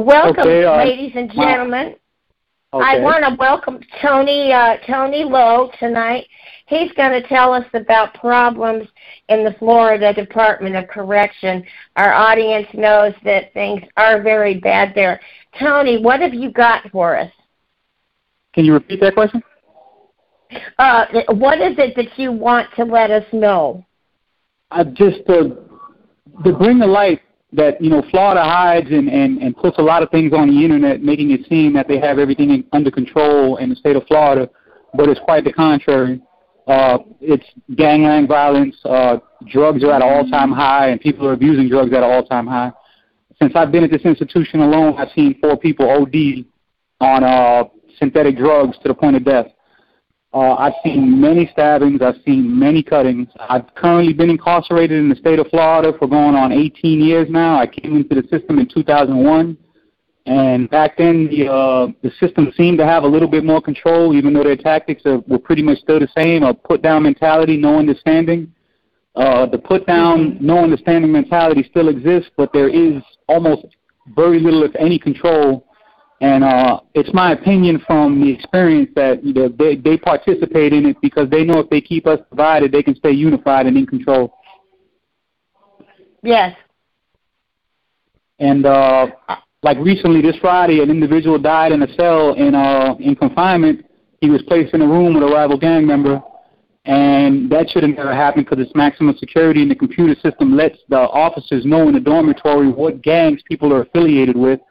Welcome, ladies and gentlemen. I want to welcome Tony Lowe tonight. He's going to tell us about problems in the Florida Department of Correction. Our audience knows that things are very bad there. Tony, what have you got for us? Can you repeat that question? What is it that you want to let us know? Just to bring to light that, Florida hides and puts a lot of things on the Internet, making it seem that they have everything under control in the state of Florida, but it's quite the contrary. It's gangland violence. Drugs are at an all-time high, and people are abusing drugs at an all-time high. Since I've been at this institution alone, I've seen 4 people OD on synthetic drugs to the point of death. I've seen many stabbings. I've seen many cuttings. I've currently been incarcerated in the state of Florida for going on 18 years now. I came into the system in 2001, and back then the system seemed to have a little bit more control, even though their tactics were pretty much still the same, a put-down mentality, no understanding. The put-down, no understanding mentality still exists, but there is almost very little, if any, control. And it's my opinion from the experience that they participate in it because they know if they keep us divided, they can stay unified and in control. Yes. And like recently, this Friday, an individual died in a cell in confinement. He was placed in a room with a rival gang member, and that should have never happened because it's maximum security, and the computer system lets the officers know in the dormitory what gangs people are affiliated with.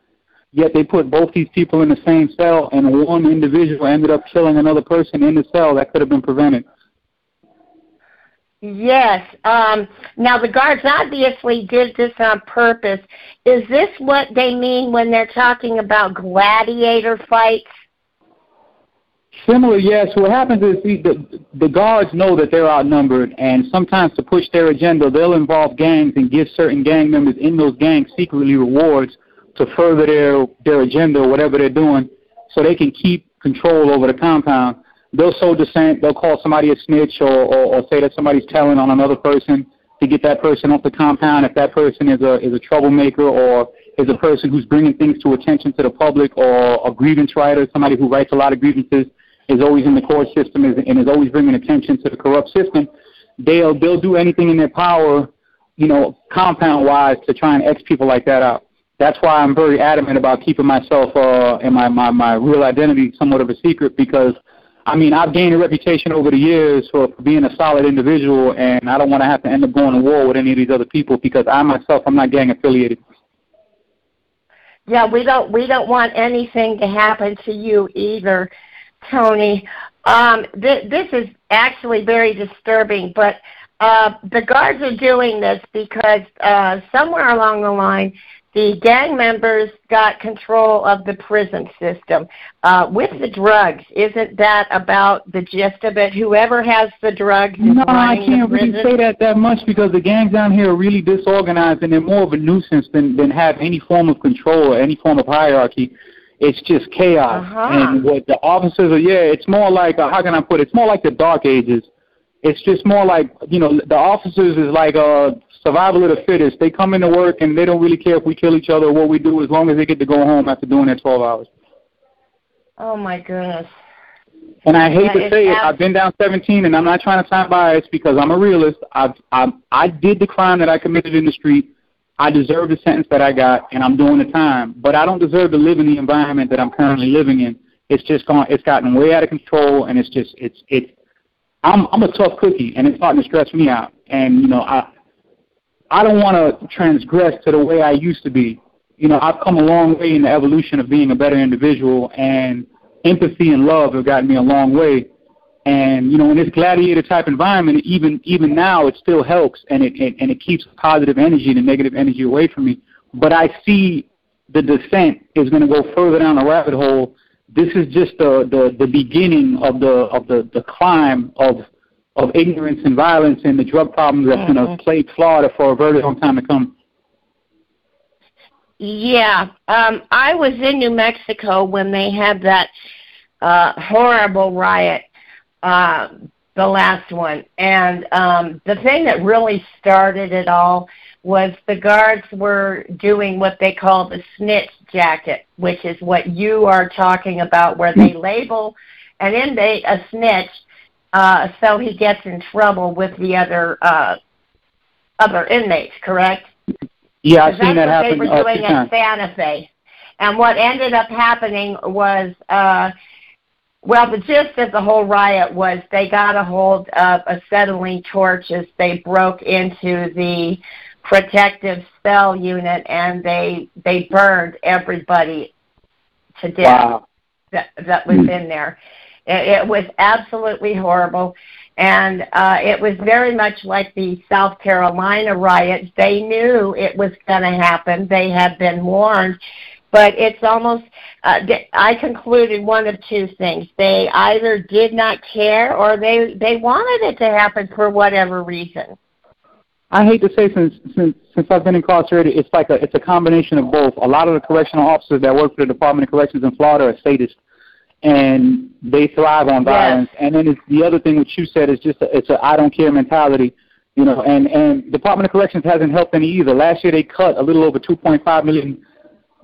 Yet they put both these people in the same cell, and one individual ended up killing another person in the cell that could have been prevented. Yes. Now, the guards obviously did this on purpose. Is this what they mean when they're talking about gladiator fights? Similar, yes. What happens is the guards know that they're outnumbered, and sometimes to push their agenda, they'll involve gangs and give certain gang members in those gangs secretly rewards to further their agenda or whatever they're doing so they can keep control over the compound. They'll sow dissent. They'll call somebody a snitch or say that somebody's telling on another person to get that person off the compound if that person is a troublemaker or is a person who's bringing things to attention to the public or a grievance writer, somebody who writes a lot of grievances, is always in the court system and is always bringing attention to the corrupt system. They'll do anything in their power, compound-wise to try and X people like that out. That's why I'm very adamant about keeping myself and my real identity somewhat of a secret because, I've gained a reputation over the years for being a solid individual, and I don't want to have to end up going to war with any of these other people because I'm not gang affiliated. Yeah, we don't want anything to happen to you either, Tony. This is actually very disturbing, but the guards are doing this because somewhere along the line, the gang members got control of the prison system. With the drugs, isn't that about the gist of it? Whoever has the drugs is No, I running can't the prison? really say that much because the gangs down here are really disorganized and they're more of a nuisance than have any form of control or any form of hierarchy. It's just chaos. And what the officers are, it's more like, how can I put it? It's more like the Dark Ages. It's just more like, the officers is like survival of the fittest. They come into work and they don't really care if we kill each other or what we do as long as they get to go home after doing their 12 hours. Oh, my goodness. And I hate to say it, I've been down 17, and I'm not trying to sound biased because I'm a realist. I did the crime that I committed in the street. I deserve the sentence that I got, and I'm doing the time. But I don't deserve to live in the environment that I'm currently living in. It's gotten way out of control, and I'm a tough cookie, and it's starting to stress me out. And, I don't want to transgress to the way I used to be. I've come a long way in the evolution of being a better individual, and empathy and love have gotten me a long way. And, in this gladiator-type environment, even now, it still helps, and it keeps positive energy and negative energy away from me. But I see the descent is going to go further down the rabbit hole. This is just the beginning of the climb of ignorance and violence and the drug problems that's going to plague Florida for a very long time to come. Yeah. I was in New Mexico when they had that horrible riot, the last one. And the thing that really started it all was the guards were doing what they call the snitch jacket, which is what you are talking about, where they label an inmate a snitch so he gets in trouble with the other inmates, correct? Yeah, I've seen that happen. That's what they were doing at Santa Fe. And what ended up happening was, well, the gist of the whole riot was they got a hold of acetylene torches. They broke into the protective cell unit, and they burned everybody to death. Wow. that was in there. It was absolutely horrible, and it was very much like the South Carolina riots. They knew it was going to happen. They had been warned, but it's almost, I concluded one of two things. They either did not care or they wanted it to happen for whatever reason. I hate to say, since I've been incarcerated, it's a combination of both. A lot of the correctional officers that work for the Department of Corrections in Florida are sadists, and they thrive on violence. Yes. And then it's the other thing which you said is just it's a I don't care mentality, you know. And Department of Corrections hasn't helped any either. Last year they cut a little over $2.5 million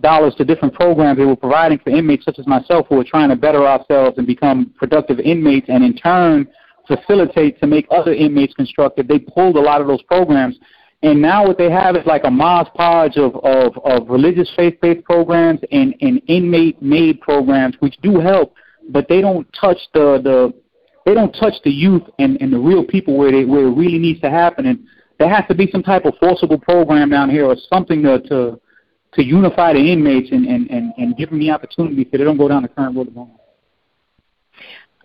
to different programs they were providing for inmates such as myself who are trying to better ourselves and become productive inmates, and in turn facilitate to make other inmates constructive. They pulled a lot of those programs, and now what they have is like a modge of religious faith-based programs and inmate-made programs, which do help, but they don't touch the youth and the real people where it really needs to happen. And there has to be some type of forcible program down here or something to unify the inmates and give them the opportunity so they don't go down the current road of harm.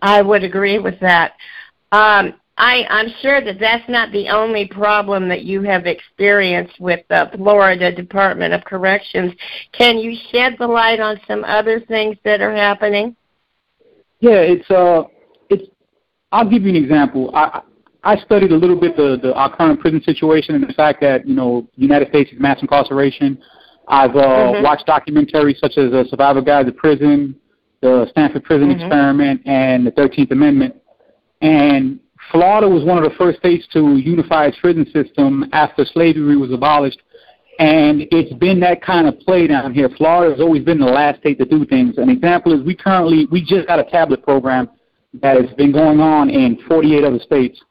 I would agree with that. I'm sure that that's not the only problem that you have experienced with the Florida Department of Corrections. Can you shed the light on some other things that are happening? Yeah, I'll give you an example. I studied a little bit our current prison situation and the fact that, you know, the United States is mass incarceration. I've watched documentaries such as Survivor Guide to Prison, the Stanford Prison Experiment, and the 13th Amendment. And Florida was one of the first states to unify its prison system after slavery was abolished. And it's been that kind of play down here. Florida has always been the last state to do things. An example is we just got a tablet program that has been going on in 48 other states.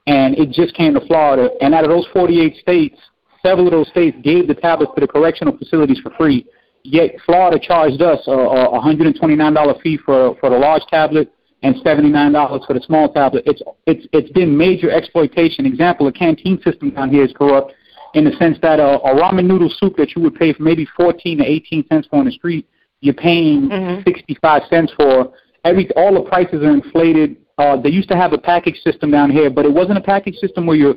And it just came to Florida. And out of those 48 states, several of those states gave the tablets to the correctional facilities for free. Yet Florida charged us a $129 fee for the large tablet and $79 for the small tablet. It's been major exploitation. Example, the canteen system down here is corrupt in the sense that a ramen noodle soup that you would pay for maybe 14 to 18 cents for on the street, you're paying 65 cents for. All the prices are inflated. They used to have a package system down here, but it wasn't a package system where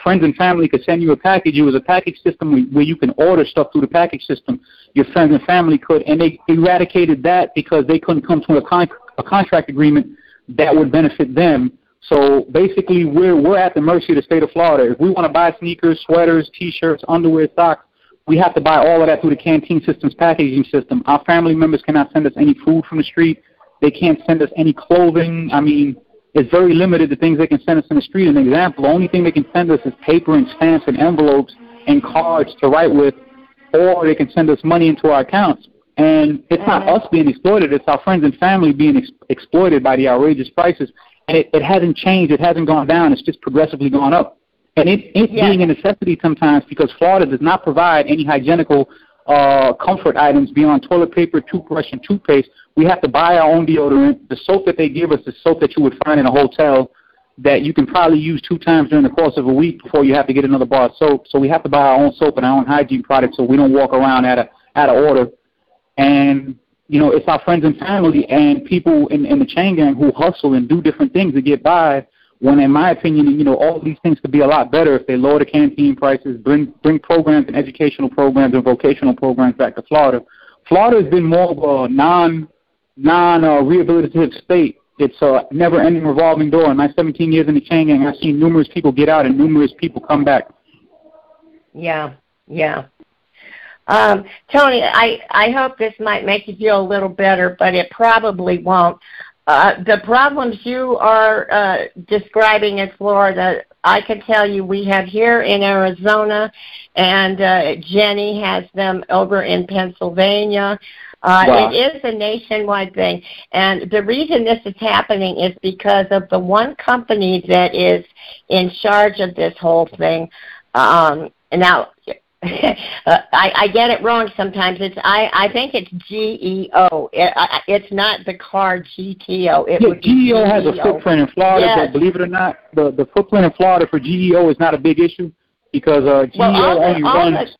friends and family could send you a package. It was a package system where you can order stuff through the package system. Your friends and family could, and they eradicated that because they couldn't come to a contract agreement that would benefit them. So basically, we're at the mercy of the state of Florida. If we want to buy sneakers, sweaters, T-shirts, underwear, socks, we have to buy all of that through the canteen system's packaging system. Our family members cannot send us any food from the street. They can't send us any clothing. I mean, it's very limited the things they can send us in the street. An example, the only thing they can send us is paper and stamps and envelopes and cards to write with, or they can send us money into our accounts. And it's not us being exploited. It's our friends and family being exploited by the outrageous prices. And it hasn't changed. It hasn't gone down. It's just progressively gone up. And it's being a necessity sometimes because Florida does not provide any hygienical comfort items beyond toilet paper, toothbrush, and toothpaste. We have to buy our own deodorant. The soap that they give us is soap that you would find in a hotel that you can probably use 2 times during the course of a week before you have to get another bar of soap. So we have to buy our own soap and our own hygiene products so we don't walk around out of order. And, you know, it's our friends and family and people in the chain gang who hustle and do different things to get by when, in my opinion, you know, all these things could be a lot better if they lower the canteen prices, bring programs and educational programs and vocational programs back to Florida. Florida has been more of a non-rehabilitative state. It's a never-ending revolving door. In my 17 years in the chain gang, I've seen numerous people get out and numerous people come back. Yeah. Tony, I hope this might make you feel a little better, but it probably won't. the problems you are describing in Florida, I can tell you we have here in Arizona, and Jenny has them over in Pennsylvania. Wow. It is a nationwide thing, and the reason this is happening is because of the one company that is in charge of this whole thing. Now, I get it wrong sometimes. I think it's GEO. It's not the car GTO. GEO has a footprint in Florida, yes. But believe it or not, the footprint in Florida for GEO is not a big issue because GEO only runs.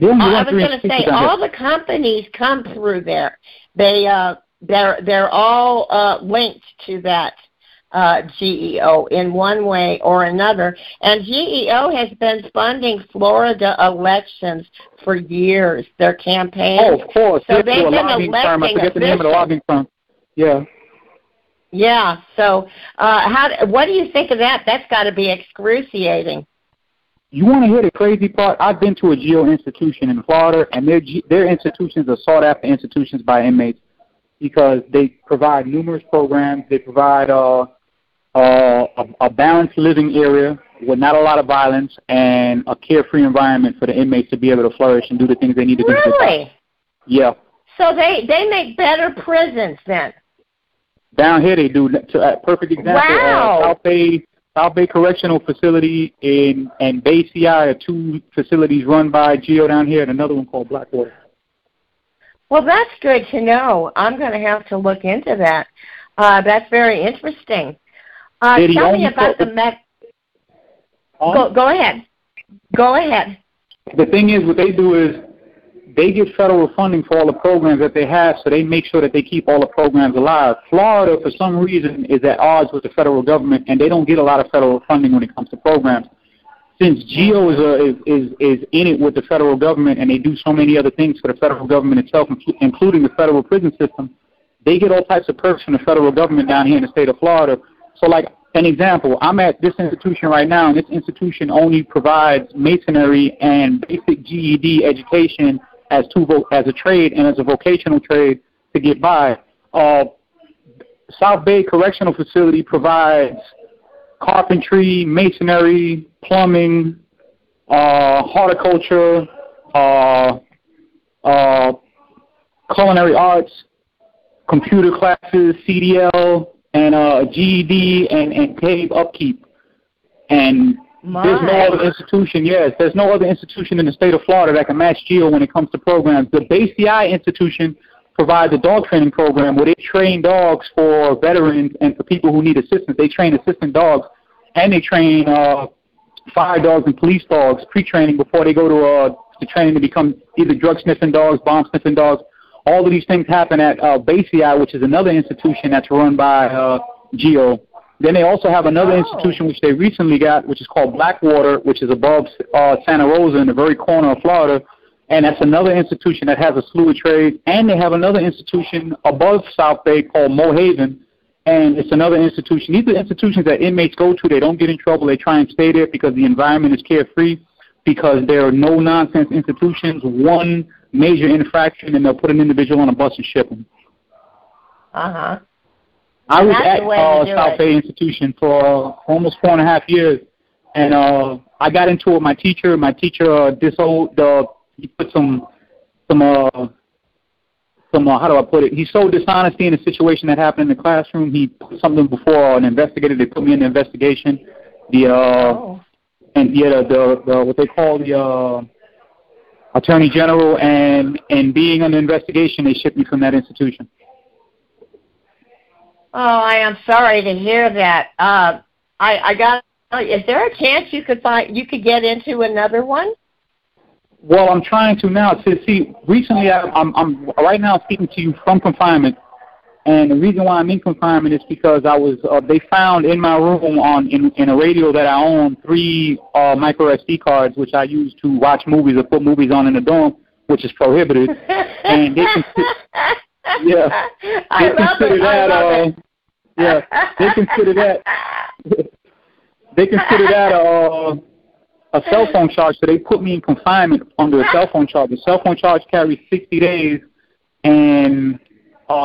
I was going to say all the companies come through there. They're all linked to that GEO in one way or another. And GEO has been funding Florida elections for years, their campaign. Oh, of course. So they've been electing I forget the name of the lobbying firm. Yeah. Yeah. So what do you think of that? That's got to be excruciating. You want to hear the crazy part? I've been to a GEO institution in Florida, and their institutions are sought-after institutions by inmates because they provide numerous programs. They provide a balanced living area with not a lot of violence and a carefree environment for the inmates to be able to flourish and do the things they need to do. Really? Yeah. So they make better prisons then? Down here they do. Perfect example. Wow. South Bay Correctional Facility and Bay CI are two facilities run by GEO down here, and another one called Blackwater. Well, that's good to know. I'm going to have to look into that. That's very interesting. Tell me about the Go ahead. Go ahead. The thing is, what they do is they get federal funding for all the programs that they have, so they make sure that they keep all the programs alive. Florida, for some reason, is at odds with the federal government, and they don't get a lot of federal funding when it comes to programs. Since GEO is in it with the federal government, and they do so many other things for the federal government itself, including the federal prison system, they get all types of perks from the federal government down here in the state of Florida. So, like an example, I'm at this institution right now, and this institution only provides masonry and basic GED education as a trade and as a vocational trade to get by. South Bay Correctional Facility provides carpentry, masonry, plumbing, horticulture, culinary arts, computer classes, CDL, and GED and cave upkeep. And there's no other institution, there's no other institution in the state of Florida that can match GEO when it comes to programs. The Bay CI institution provides a dog training program where they train dogs for veterans and for people who need assistance. They train assistant dogs, and they train fire dogs and police dogs, pre-training before they go to training to become either drug-sniffing dogs, bomb-sniffing dogs. All of these things happen at Bay CI, which is another institution that's run by GEO. Then they also have another institution which they recently got, which is called Blackwater, which is above Santa Rosa in the very corner of Florida. And that's another institution that has a slew of trades. And they have another institution above South Bay called Mohaven. And it's another institution. These are institutions that inmates go to. They don't get in trouble. They try and stay there because the environment is carefree, because there are no-nonsense institutions. One major infraction, and they'll put an individual on a bus and ship them. Uh-huh. I was at South Bay Institution for almost 4.5 years, and I got into it with my teacher. My teacher he put some how do I put it? He sowed dishonesty in a situation that happened in the classroom. He put something before an investigator. They put me in the investigation. What they call the Attorney General, and being under investigation, they shipped me from that institution. Oh, I am sorry to hear that. Is there a chance you could get into another one? Well, I'm trying to now. See, recently I'm right now speaking to you from confinement, and the reason why I'm in confinement is because I was they found in my room in a radio that I own 3 micro SD cards, which I use to watch movies or put movies on in the dorm, which is prohibited, and they They consider that a cell phone charge, so they put me in confinement under a cell phone charge. The cell phone charge carries 60 days, and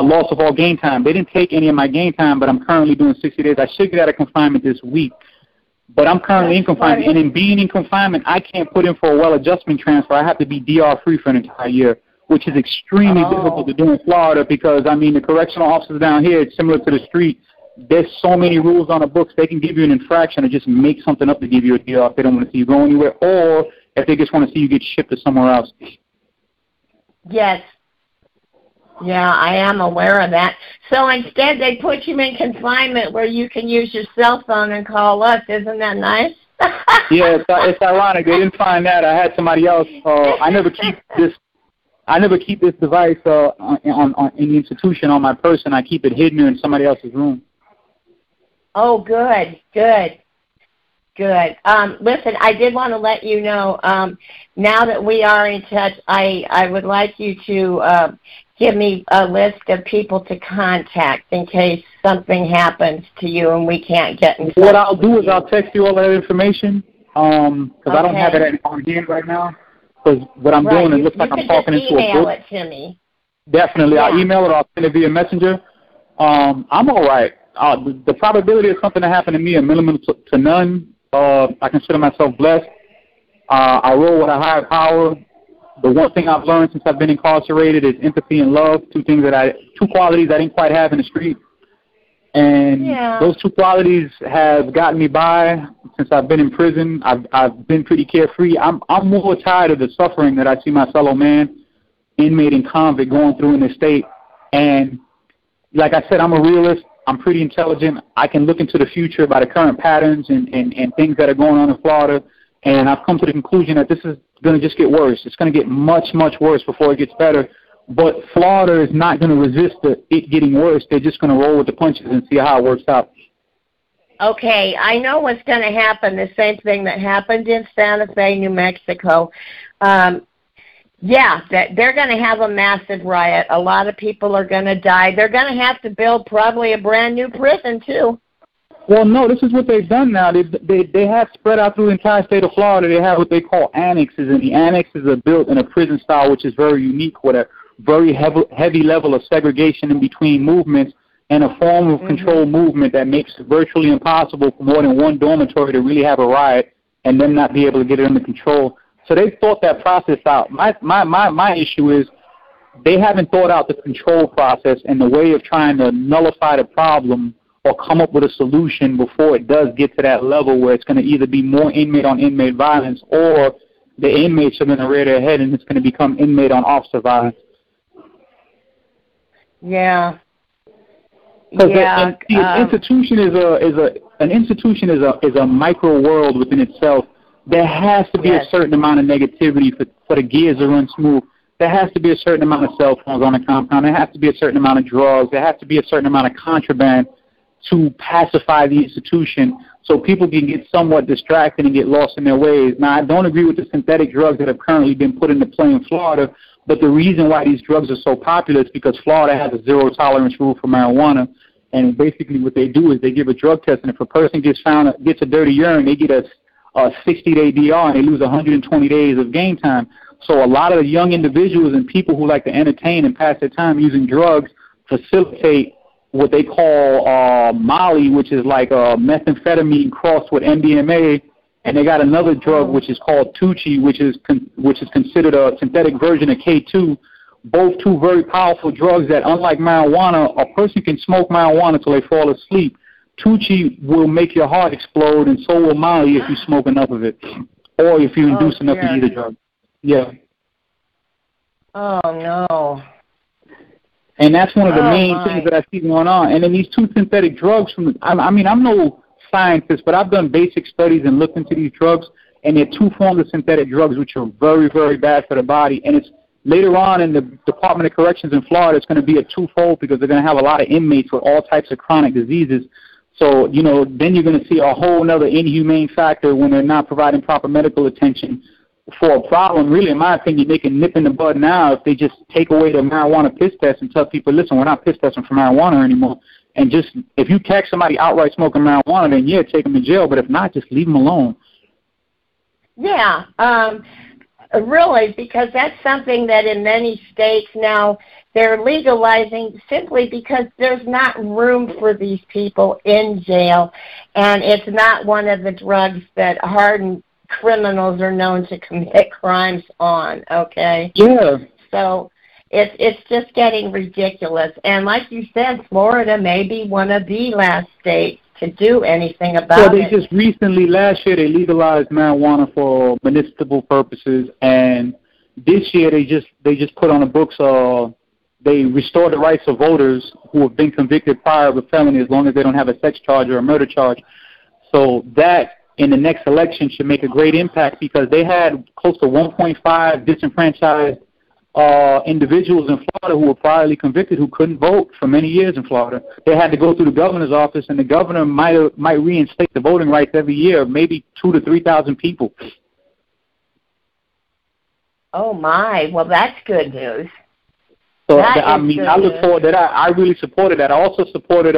loss of all gain time. They didn't take any of my gain time, but I'm currently doing 60 days. I should get out of confinement this week, but I'm currently in confinement. Funny. And in being in confinement, I can't put in for a well-adjustment transfer. I have to be DR-free for an entire year, which is extremely difficult to do in Florida because, I mean, the correctional officers down here, it's similar to the street. There's so many rules on the books. They can give you an infraction or just make something up to give you a DR if they don't want to see you go anywhere, or if they just want to see you get shipped to somewhere else. Yes. Yeah, I am aware of that. So instead they put you in confinement where you can use your cell phone and call us. Isn't that nice? Yeah, it's ironic. They didn't find that. I had somebody else. I never keep this device in the institution on my person. I keep it hidden in somebody else's room. Oh, good. Listen, I did want to let you know, now that we are in touch, I would like you to give me a list of people to contact in case something happens to you and we can't get in touch. What I'll do is I'll text you all that information because I don't have it on hand right now. Because what I'm doing, it looks like I'm talking into a book. Email it to me. Definitely. Yeah. I'll email it or I'll send it via messenger. I'm all right. The probability of something to happen to me is minimum to none. I consider myself blessed. I roll with a higher power. The one thing I've learned since I've been incarcerated is empathy and love, two qualities I didn't quite have in the street. And those two qualities have gotten me by since I've been in prison. I've been pretty carefree. I'm more tired of the suffering that I see my fellow man, inmate and convict, going through in this state. And like I said, I'm a realist. I'm pretty intelligent. I can look into the future by the current patterns and things that are going on in Florida. And I've come to the conclusion that this is going to just get worse. It's going to get much, much worse before it gets better. But Florida is not going to resist it getting worse. They're just going to roll with the punches and see how it works out. Okay, I know what's going to happen, the same thing that happened in Santa Fe, New Mexico. They're going to have a massive riot. A lot of people are going to die. They're going to have to build probably a brand new prison, too. Well, no, this is what they've done now. They have spread out through the entire state of Florida. They have what they call annexes, and the annexes are built in a prison style, which is very unique, with a very heavy level of segregation in between movements and a form of controlled movement that makes it virtually impossible for more than one dormitory to really have a riot and then not be able to get it under control. So they've thought that process out. My issue is they haven't thought out the control process and the way of trying to nullify the problem or come up with a solution before it does get to that level where it's going to either be more inmate-on-inmate violence or the inmates are going to rear their head and it's going to become inmate-on-officer violence. Yeah. An institution is a micro world within itself. There has to be a certain amount of negativity for the gears to run smooth. There has to be a certain amount of cell phones on the compound. There has to be a certain amount of drugs. There has to be a certain amount of contraband to pacify the institution so people can get somewhat distracted and get lost in their ways. Now, I don't agree with the synthetic drugs that have currently been put into play in Florida, but the reason why these drugs are so popular is because Florida has a zero-tolerance rule for marijuana, and basically what they do is they give a drug test, and if a person gets a dirty urine, they get a 60-day DR, and they lose 120 days of gain time. So a lot of the young individuals and people who like to entertain and pass their time using drugs facilitate what they call Molly, which is like methamphetamine crossed with MDMA, and they got another drug which is called Tucci, which is considered a synthetic version of K2. Both two very powerful drugs that, unlike marijuana, a person can smoke marijuana until they fall asleep. Tucci will make your heart explode, and so will Molly if you smoke enough of it, or if you induce enough to eat a drug. Yeah. Oh, no. And that's one of the main things that I see going on. And then these two synthetic drugs, I'm no scientist, but I've done basic studies and looked into these drugs, and there are two forms of synthetic drugs which are very, very bad for the body. And it's later on in the Department of Corrections in Florida, it's going to be a twofold because they're going to have a lot of inmates with all types of chronic diseases. So, then you're going to see a whole other inhumane factor when they're not providing proper medical attention for a problem. Really, in my opinion, they can nip in the bud now if they just take away the marijuana piss test and tell people, listen, we're not piss testing for marijuana anymore. And just, if you catch somebody outright smoking marijuana, then take them to jail. But if not, just leave them alone. Yeah. Really, because that's something that in many states now they're legalizing simply because there's not room for these people in jail, and it's not one of the drugs that hardened criminals are known to commit crimes on, okay? Yeah. So it's just getting ridiculous. And like you said, Florida may be one of the last states to do anything about it. They just recently, last year, they legalized marijuana for municipal purposes, and this year they just put on the books, they restore the rights of voters who have been convicted prior of a felony as long as they don't have a sex charge or a murder charge. So that, in the next election, should make a great impact because they had close to 1.5 disenfranchised individuals in Florida who were priorly convicted who couldn't vote for many years in Florida. They had to go through the governor's office, and the governor might reinstate the voting rights every year, maybe 2,000 to 3,000 people. Oh my! Well, that's good news. So I look forward to that. I really supported that. I also supported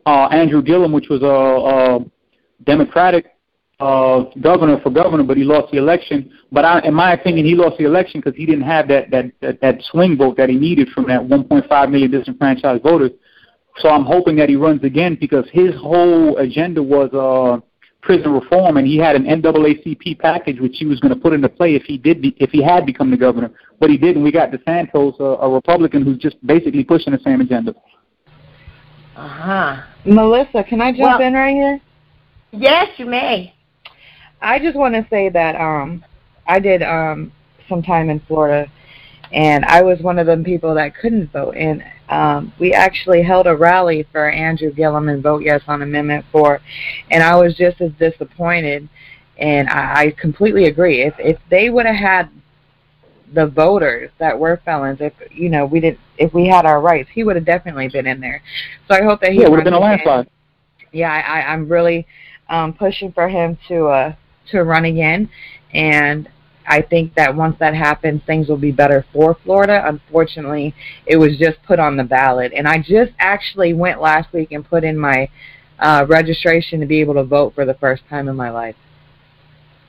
Andrew Gillum, which was a Democratic governor, but he lost the election. But in my opinion, he lost the election because he didn't have that swing vote that he needed from that 1.5 million disenfranchised voters. So I'm hoping that he runs again because his whole agenda was prison reform, and he had an NAACP package which he was going to put into play if he had become the governor. But he didn't. We got DeSantis, a Republican, who's just basically pushing the same agenda. Melissa, can I jump in right here? Yes, you may. I just want to say that I did some time in Florida, and I was one of them people that couldn't vote. And we actually held a rally for Andrew Gillum and Vote Yes on Amendment 4, and I was just as disappointed. And I completely agree. If they would have had the voters that were felons, if we had our rights, he would have definitely been in there. So I hope that he would have been a landslide. Yeah, I'm really pushing for him to run again, and I think that once that happens, things will be better for Florida. Unfortunately, it was just put on the ballot, and I just actually went last week and put in my registration to be able to vote for the first time in my life.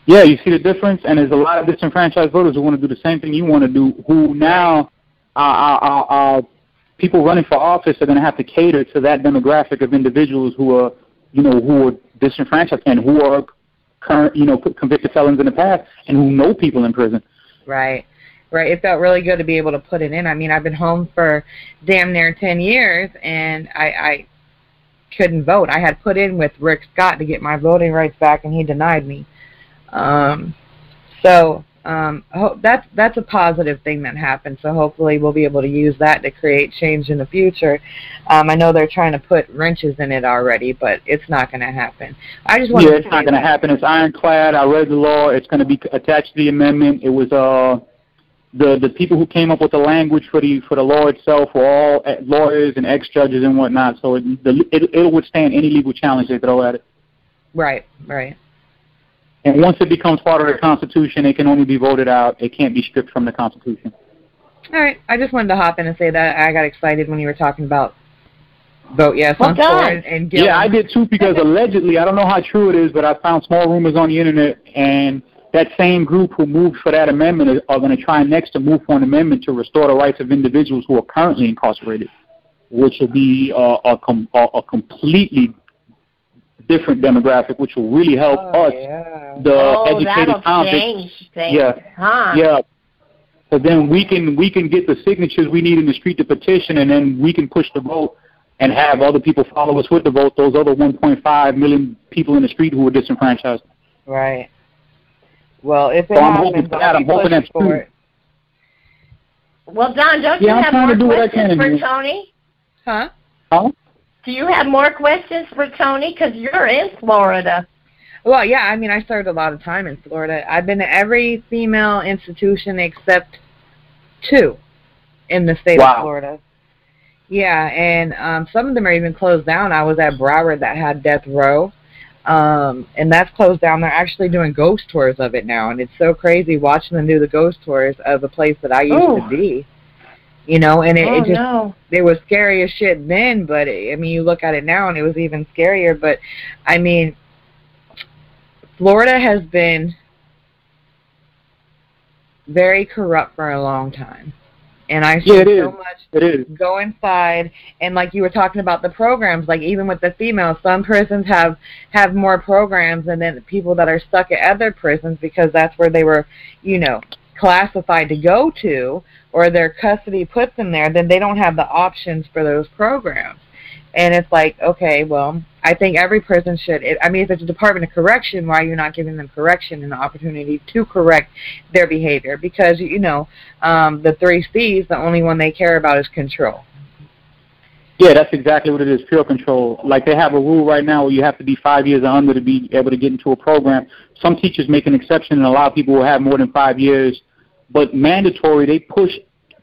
Yeah, you see the difference, and there's a lot of disenfranchised voters who want to do the same thing you want to do, who now people running for office are going to have to cater to that demographic of individuals who are disenfranchised and who are current, convicted felons in the past and who know people in prison. Right. It felt really good to be able to put it in. I mean, I've been home for damn near 10 years, and I couldn't vote. I had put in with Rick Scott to get my voting rights back, and he denied me. That's a positive thing that happened. So hopefully we'll be able to use that to create change in the future. I know they're trying to put wrenches in it already, but it's not going to happen. I just want it's not going to happen. It's ironclad. I read the law. It's going to be attached to the amendment. It was the people who came up with the language for the law itself were all lawyers and ex-judges and whatnot. So it'll withstand any legal challenge they throw at it. Right. And once it becomes part of the Constitution, it can only be voted out. It can't be stripped from the Constitution. All right. I just wanted to hop in and say that. I got excited when you were talking about Vote Yes on 4 and Gillum. Yeah, I did too, because allegedly, I don't know how true it is, but I found small rumors on the Internet, and that same group who moved for that amendment are going to try next to move for an amendment to restore the rights of individuals who are currently incarcerated, which will be a completely different demographic, which will really help us, the educated convicts. Yeah. So then we can get the signatures we need in the street to petition, and then we can push the vote and have other people follow us with the vote, those other 1.5 million people in the street who are disenfranchised. Right. Well, if it happens, I'm hoping that's true. Well, Don, don't you have more questions for Tony? Huh? Do you have more questions for Tony? Because you're in Florida. Well, yeah, I mean, I served a lot of time in Florida. I've been to every female institution except 2 in the state of Florida. Yeah, and some of them are even closed down. I was at Broward that had death row, and that's closed down. They're actually doing ghost tours of it now, and it's so crazy watching them do the ghost tours of the place that I used to be. And it was scary as shit then, but I mean, you look at it now and it was even scarier. But I mean, Florida has been very corrupt for a long time. And I see so much go inside, and like you were talking about the programs, like even with the females, some prisons have more programs than then people that are stuck at other prisons because that's where they were, classified to go to, or their custody puts them there, then they don't have the options for those programs. And it's like, okay, well, I think every prison should. If it's a Department of Correction, why are you not giving them correction and the opportunity to correct their behavior? Because, the 3 C's, the only one they care about is control. Yeah, that's exactly what it is, pure control. Like they have a rule right now where you have to be 5 years or under to be able to get into a program. Some teachers make an exception, and a lot of people will have more than 5 years. But mandatory, they push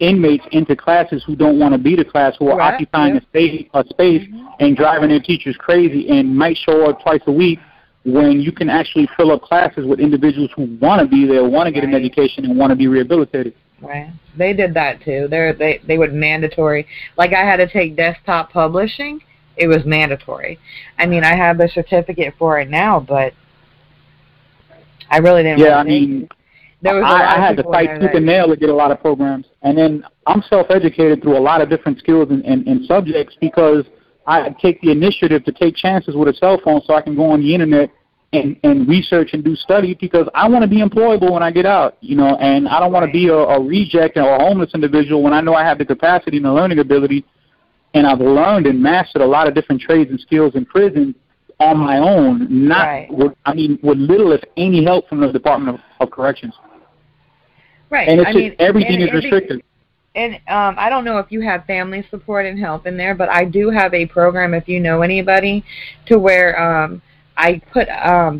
inmates into classes who don't want to be the class, who are occupying a space and driving their teachers crazy, and might show up twice a week when you can actually fill up classes with individuals who want to be there, want to get an education, and want to be rehabilitated. Right. They did that too. They would mandatory. Like I had to take desktop publishing. It was mandatory. I have the certificate for it now, but I really didn't want to. I had to fight tooth and nail to get a lot of programs. And then I'm self-educated through a lot of different skills and subjects because I take the initiative to take chances with a cell phone so I can go on the Internet and research and do study because I want to be employable when I get out, and I don't want to be a reject or a homeless individual when I know I have the capacity and the learning ability, and I've learned and mastered a lot of different trades and skills in prison on my own, with little, if any, help from the Department of Corrections. Right. And it's everything is restricted. And I don't know if you have family support and help in there, but I do have a program, if you know anybody, to where I put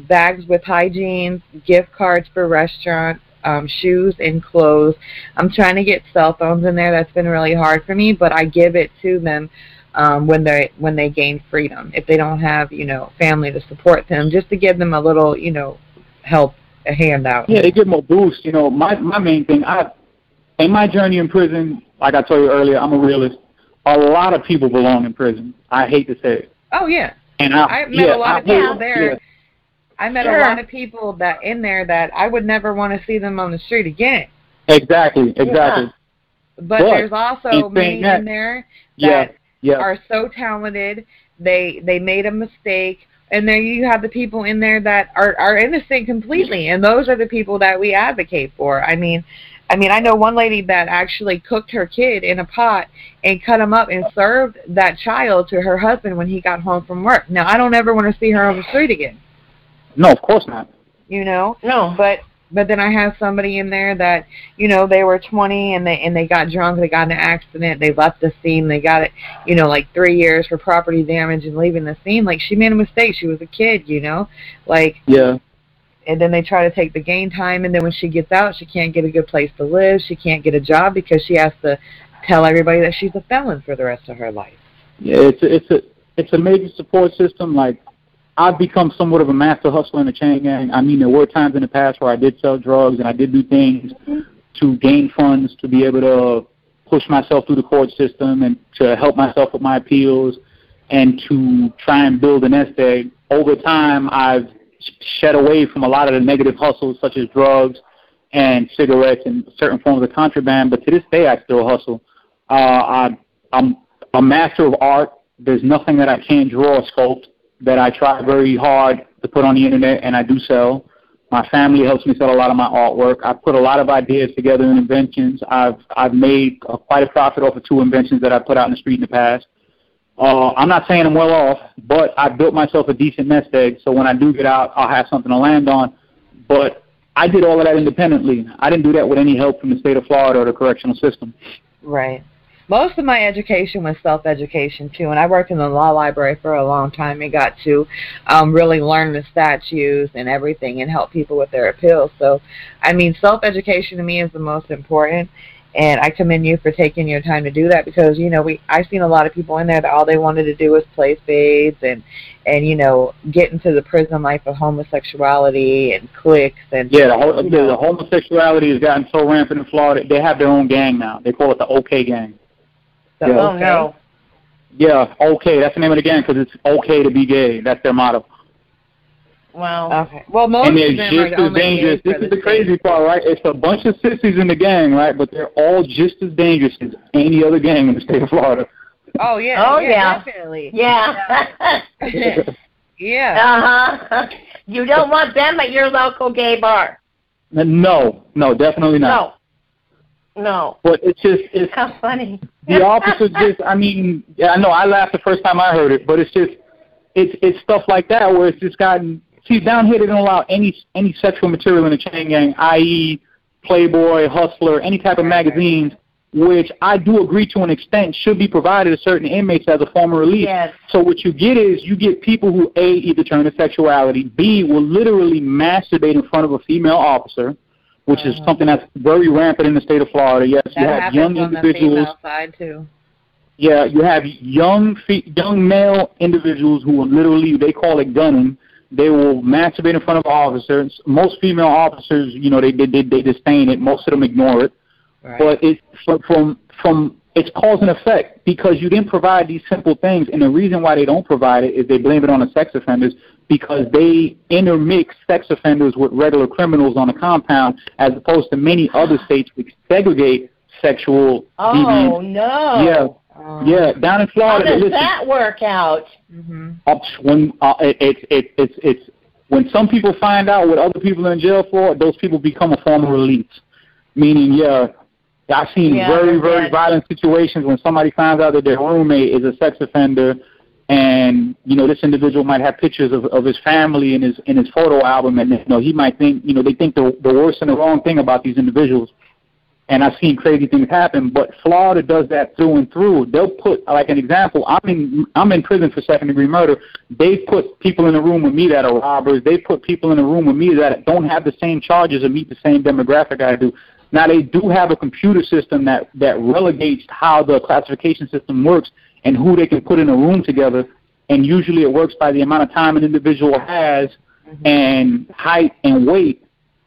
bags with hygiene, gift cards for restaurants, shoes and clothes. I'm trying to get cell phones in there. That's been really hard for me, but I give it to them when they gain freedom. If they don't have, family to support them, just to give them a little, help, a handout. Yeah, they give them a boost. My main thing, in my journey in prison, like I told you earlier, I'm a realist. A lot of people belong in prison. I hate to say it. Oh, yeah. And I met a lot of people there. Yeah. I met a lot of people that in there that I would never want to see them on the street again. Exactly. Yeah. But there's also many in there that are so talented. They made a mistake. And there you have the people in there that are innocent completely, and those are the people that we advocate for. I know one lady that actually cooked her kid in a pot and cut him up and served that child to her husband when he got home from work. Now, I don't ever want to see her on the street again. No, of course not. No. But then I have somebody in there that, they were 20 and they got drunk, they got in an accident, they left the scene, they got it, like 3 years for property damage and leaving the scene. Like, she made a mistake. She was a kid, Yeah. And then they try to take the gain time, and then when she gets out, she can't get a good place to live. She can't get a job because she has to tell everybody that she's a felon for the rest of her life. Yeah, it's a major support system. Like, I've become somewhat of a master hustler in the chain gang. There were times in the past where I did sell drugs and I did do things to gain funds to be able to push myself through the court system and to help myself with my appeals and to try and build a nest egg. Over time, I've shed away from a lot of the negative hustles such as drugs and cigarettes and certain forms of contraband, but to this day I still hustle. I'm a master of art. There's nothing that I can't draw or sculpt that I try very hard to put on the Internet, and I do sell. My family helps me sell a lot of my artwork. I put a lot of ideas together in inventions. I've made quite a profit off of 2 inventions that I put out in the street in the past. I'm not saying I'm well off, but I built myself a decent nest egg, so when I do get out, I'll have something to land on. But I did all of that independently. I didn't do that with any help from the state of Florida or the correctional system. Right. Most of my education was self-education, too, and I worked in the law library for a long time and got to really learn the statutes and everything and help people with their appeals. So, self-education to me is the most important, and I commend you for taking your time to do that because, I've seen a lot of people in there that all they wanted to do was play spades and get into the prison life of homosexuality and cliques. And the homosexuality has gotten so rampant in Florida, they have their own gang now. They call it the OK gang. Oh, no. Yeah, OK. That's the name of the gang because it's okay to be gay. That's their motto. Wow. Okay. Well, most and they're of them just are as dangerous. This is the crazy state. part, right? It's a bunch of sissies in the gang, right? But they're all just as dangerous as any other gang in the state of Florida. Oh yeah. Oh yeah. Definitely. Yeah. Yeah. Uh-huh. You don't want them at your local gay bar. No, definitely not. No. But it's how funny. The officer just, I mean, I know I laughed the first time I heard it, but it's stuff like that where it's just gotten, see, down here they don't allow any sexual material in the chain gang, i.e. Playboy, Hustler, any type of magazines, which I do agree to an extent should be provided to certain inmates as a form of release. Yes. So what you get is you get people who, A, either turn to sexuality, B, will literally masturbate in front of a female officer, which is something that's very rampant in the state of Florida. Yes, that you have young individuals. On the female side too. Yeah, you have young male individuals who will literally, they call it gunning. They will masturbate in front of officers. Most female officers, you know, they disdain it. Most of them ignore it. Right. But it's from it's cause and effect because you didn't provide these simple things. And the reason why they don't provide it is they blame it on the sex offenders because they intermix sex offenders with regular criminals on a compound as opposed to many other states which segregate sexual deviants. Oh, no. Yeah, down in Florida. How does that work out? Mm-hmm. When some people find out what other people are in jail for, those people become a form of release. Meaning, I've seen very violent situations when somebody finds out that their roommate is a sex offender, and you know this individual might have pictures of his family in his photo album, and you know he might think they think the worst and the wrong thing about these individuals. And I've seen crazy things happen, but Florida does that through and through. They'll put, like an example, I'm in prison for second-degree murder. They put people in a room with me that are robbers. They put people in a room with me that don't have the same charges or meet the same demographic I do. Now, they do have a computer system that relegates how the classification system works and who they can put in a room together, and usually it works by the amount of time an individual has and height and weight.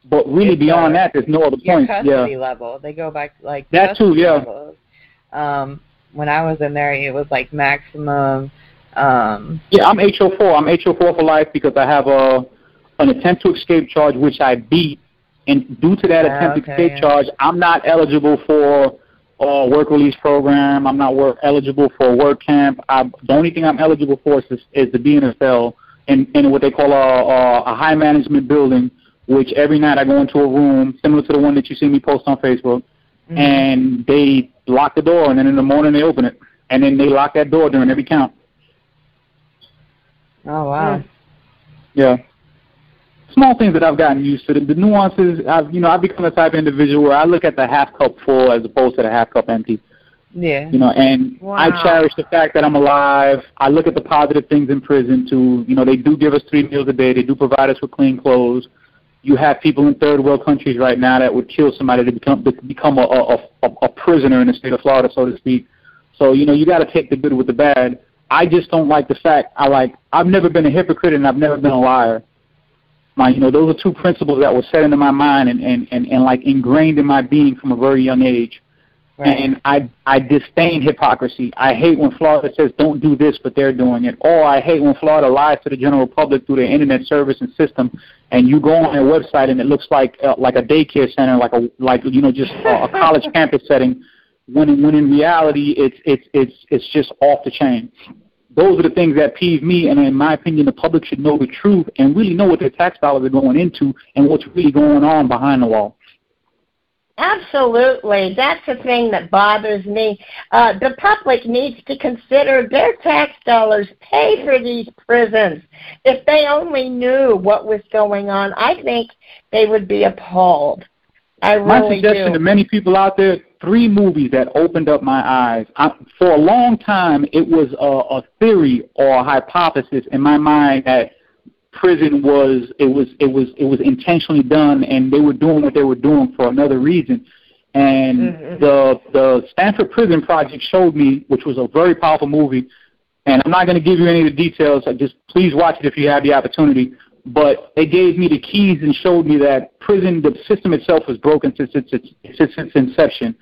But really, beyond that, there's no other point. Custody level. They go back like that too. Yeah. Levels. When I was in there, it was like maximum. I'm HO4. I'm HO4 for life because I have an attempt to escape charge, which I beat. And due to that attempt to escape charge, I'm not eligible for a work release program. I'm not eligible for a work camp. The only thing I'm eligible for is to be in a cell in what they call a high management building. Which every night I go into a room similar to the one that you see me post on Facebook, and they lock the door, and then in the morning they open it, and then they lock that door during every count. Oh, wow. Yeah. Small things that I've gotten used to. The nuances, I've become the type of individual where I look at the half cup full as opposed to the half cup empty. Yeah. And I cherish the fact that I'm alive. I look at the positive things in prison, too. They do give us 3 meals a day. They do provide us with clean clothes. You have people in third world countries right now that would kill somebody to become a prisoner in the state of Florida, so to speak. So, you got to take the good with the bad. I just don't like the fact I've never been a hypocrite and I've never been a liar. Those are 2 principles that were set into my mind and like ingrained in my being from a very young age. Right. And I disdain hypocrisy. I hate when Florida says don't do this, but they're doing it. Or I hate when Florida lies to the general public through their internet service and system, and you go on their website and it looks like a daycare center, just a college campus setting. When in reality it's just off the chain. Those are the things that peeve me, and in my opinion, the public should know the truth and really know what their tax dollars are going into and what's really going on behind the wall. Absolutely. That's the thing that bothers me. The public needs to consider their tax dollars pay for these prisons. If they only knew what was going on, I think they would be appalled. My suggestion to many people out there, 3 movies that opened up my eyes. For a long time, it was a theory or a hypothesis in my mind that prison was intentionally done, and they were doing what they were doing for another reason. And the Stanford Prison Project showed me, which was a very powerful movie, and I'm not going to give you any of the details. Just please watch it if you have the opportunity. But it gave me the keys and showed me that prison, the system itself, was broken since its inception.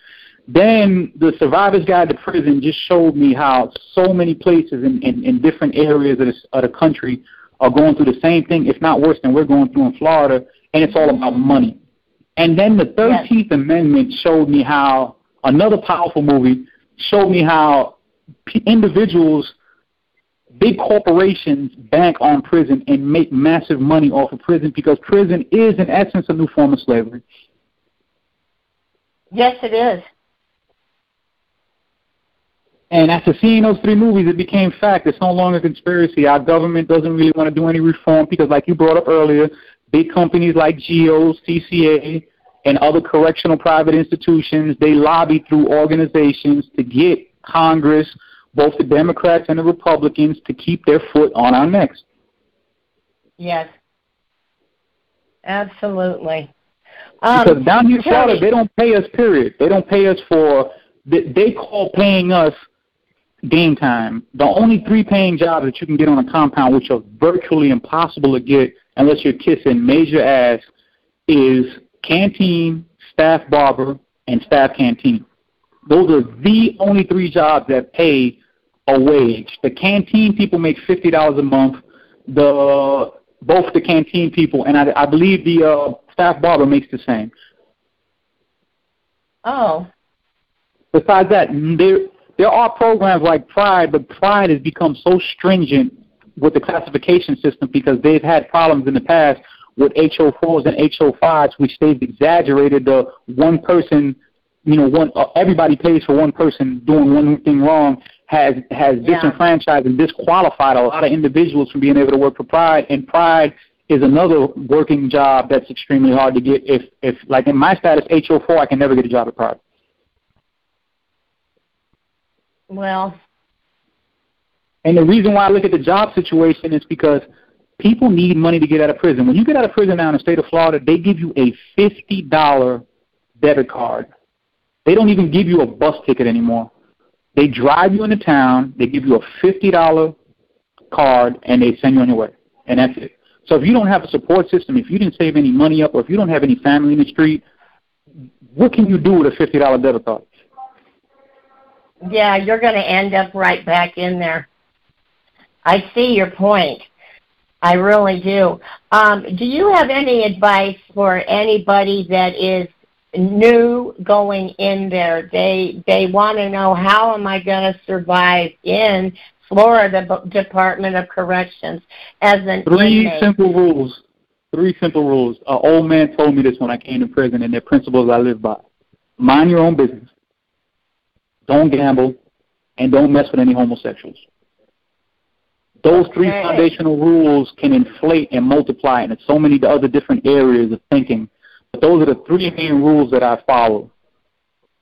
Then the Survivor's Guide to Prison just showed me how so many places in different areas of the country are going through the same thing, if not worse than we're going through in Florida, and it's all about money. And then the 13th Amendment showed me how, another powerful movie, showed me how individuals, big corporations bank on prison and make massive money off of prison, because prison is, in essence, a new form of slavery. Yes, it is. And after seeing those 3 movies, it became fact. It's no longer a conspiracy. Our government doesn't really want to do any reform because, like you brought up earlier, big companies like GEO, CCA, and other correctional private institutions, they lobby through organizations to get Congress, both the Democrats and the Republicans, to keep their foot on our necks. Yes. Absolutely. Because down here in Florida, they don't pay us, period. They don't pay us for, they call paying us game time. The only 3 paying jobs that you can get on a compound, which are virtually impossible to get unless you're kissing major ass, is canteen, staff barber, and staff canteen. Those are the only 3 jobs that pay a wage. The canteen people make $50 a month. Both the canteen people, and I believe the staff barber makes the same. Oh. Besides that, there are programs like Pride, but Pride has become so stringent with the classification system because they've had problems in the past with HO4s and HO5s, which they've exaggerated the one person, everybody pays for one person doing one thing wrong, has disenfranchised and disqualified a lot of individuals from being able to work for Pride. And Pride is another working job that's extremely hard to get. If like in my status, HO4, I can never get a job at Pride. Well. And the reason why I look at the job situation is because people need money to get out of prison. When you get out of prison now in the state of Florida, they give you a $50 debit card. They don't even give you a bus ticket anymore. They drive you into town, they give you a $50 card, and they send you on your way. And that's it. So if you don't have a support system, if you didn't save any money up, or if you don't have any family in the street, what can you do with a $50 debit card? Yeah, you're going to end up right back in there. I see your point. I really do. Do you have any advice for anybody that is new going in there? They want to know, how am I going to survive in Florida Department of Corrections as an inmate? 3 simple rules. An old man told me this when I came to prison, and they're principles I live by. Mind your own business. Don't gamble, and don't mess with any homosexuals. Those 3 foundational rules can inflate and multiply into so many other different areas of thinking. But those are the 3 main rules that I follow.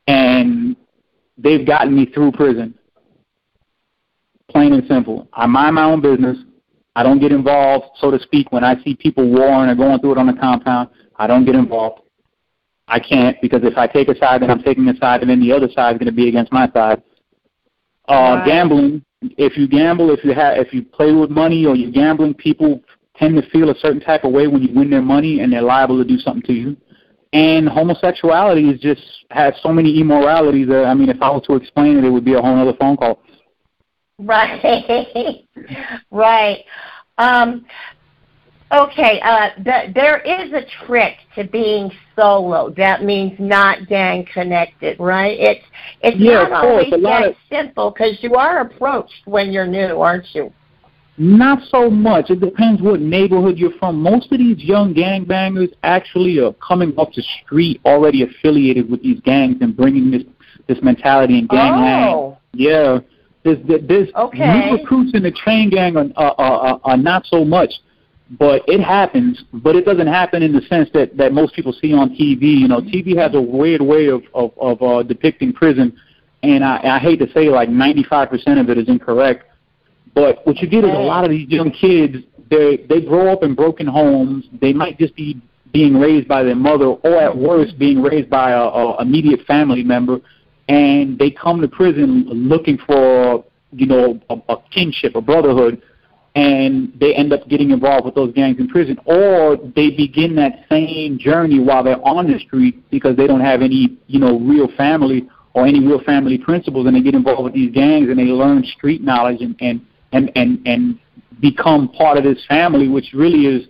And they've gotten me through prison. Plain and simple. I mind my own business. I don't get involved, so to speak, when I see people warring or going through it on the compound. I don't get involved. I can't, because if I take a side, then I'm taking a side, and then the other side is going to be against my side. Gambling. If you gamble, if you play with money or you're gambling, people tend to feel a certain type of way when you win their money, and they're liable to do something to you. And homosexuality has so many immoralities that, I mean, if I was to explain it, it would be a whole other phone call. Right. Right. Okay, there is a trick to being solo. That means not gang connected, right? It's not always that simple, because you are approached when you're new, aren't you? Not so much. It depends what neighborhood you're from. Most of these young gangbangers actually are coming off the street already affiliated with these gangs and bringing this mentality in gangland. Yeah. There's new recruits in the train gang are not so much. But it happens, but it doesn't happen in the sense that most people see on TV. TV has a weird way of depicting prison, and I hate to say, like 95% of it is incorrect. But what you get is a lot of these young kids, they grow up in broken homes. They might just be being raised by their mother, or at worst, being raised by a immediate family member, and they come to prison looking for, a kinship, a brotherhood. And they end up getting involved with those gangs in prison, or they begin that same journey while they're on the street because they don't have any, real family or any real family principles, and they get involved with these gangs and they learn street knowledge and become part of this family, which really is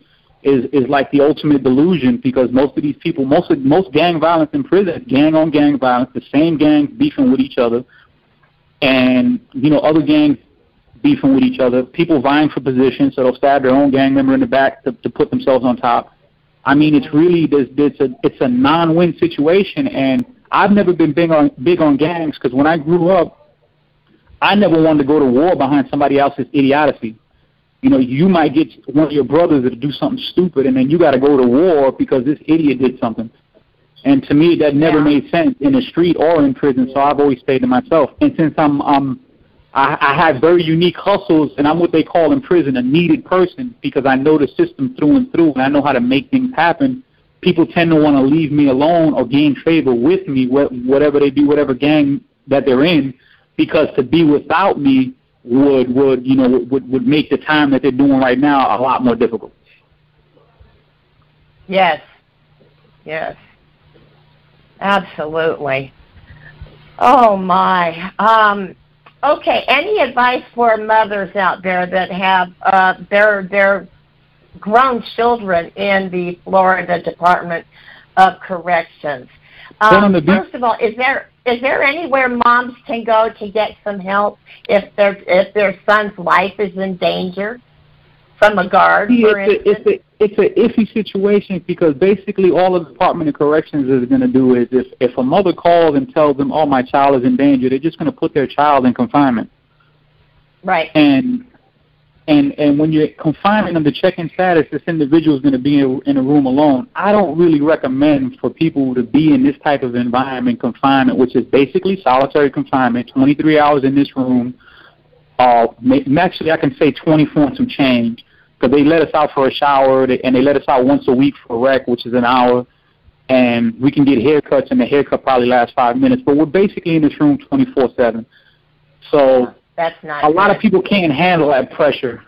like the ultimate delusion, because most of these people, most gang violence in prison, gang on gang violence, the same gangs beefing with each other, and other gangs beefing with each other, people vying for positions, so they'll stab their own gang member in the back to put themselves on top. I mean, it's really it's a non-win situation, and I've never been big on gangs, because when I grew up, I never wanted to go to war behind somebody else's idiocy. You might get one of your brothers to do something stupid, and then you got to go to war because this idiot did something. And to me, that never made sense in the street or in prison. So I've always stayed to myself. And since I have very unique hustles, and I'm what they call in prison a needed person, because I know the system through and through, and I know how to make things happen. People tend to want to leave me alone or gain favor with me, whatever they do, whatever gang that they're in, because to be without me would make the time that they're doing right now a lot more difficult. Yes, absolutely. Oh my. Okay. Any advice for mothers out there that have their grown children in the Florida Department of Corrections? First of all, is there anywhere moms can go to get some help if their son's life is in danger from a guard, for instance? It's an iffy situation, because basically all the Department of Corrections is going to do is if a mother calls and tells them, oh, my child is in danger, they're just going to put their child in confinement. Right. And when you're confining them to check-in status, this individual is going to be in a room alone. I don't really recommend for people to be in this type of environment, confinement, which is basically solitary confinement, 23 hours in this room. Actually, I can say 24 and some change, because they let us out for a shower, and they let us out once a week for a rec, which is an hour, and we can get haircuts, and the haircut probably lasts 5 minutes. But we're basically in this room 24/7. So that's not a lot of people can't handle that pressure.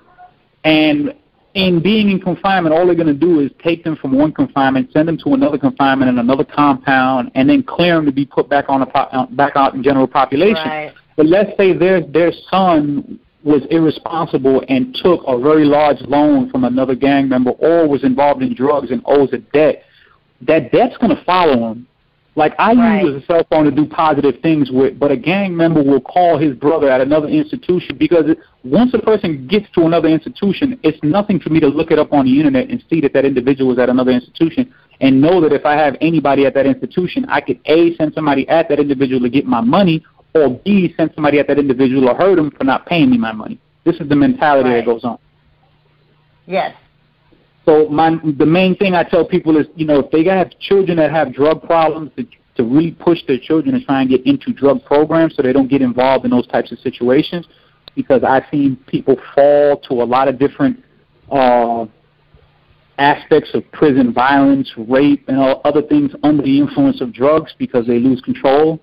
And in being in confinement, all they're going to do is take them from one confinement, send them to another confinement in another compound, and then clear them to be put back back out in general population. Right. But let's say their son was irresponsible and took a very large loan from another gang member, or was involved in drugs and owes a debt. That debt's going to follow him. Like, I use a cell phone to do positive things with, but a gang member will call his brother at another institution, because once a person gets to another institution, it's nothing for me to look it up on the internet and see that individual is at another institution, and know that if I have anybody at that institution, I could A, send somebody at that individual to get my money, or B, send somebody at that individual or hurt him for not paying me my money. This is the mentality that goes on. Yes. So the main thing I tell people is, if they have children that have drug problems, to really push their children to try and get into drug programs so they don't get involved in those types of situations, because I've seen people fall to a lot of different aspects of prison violence, rape, and other things under the influence of drugs, because they lose control.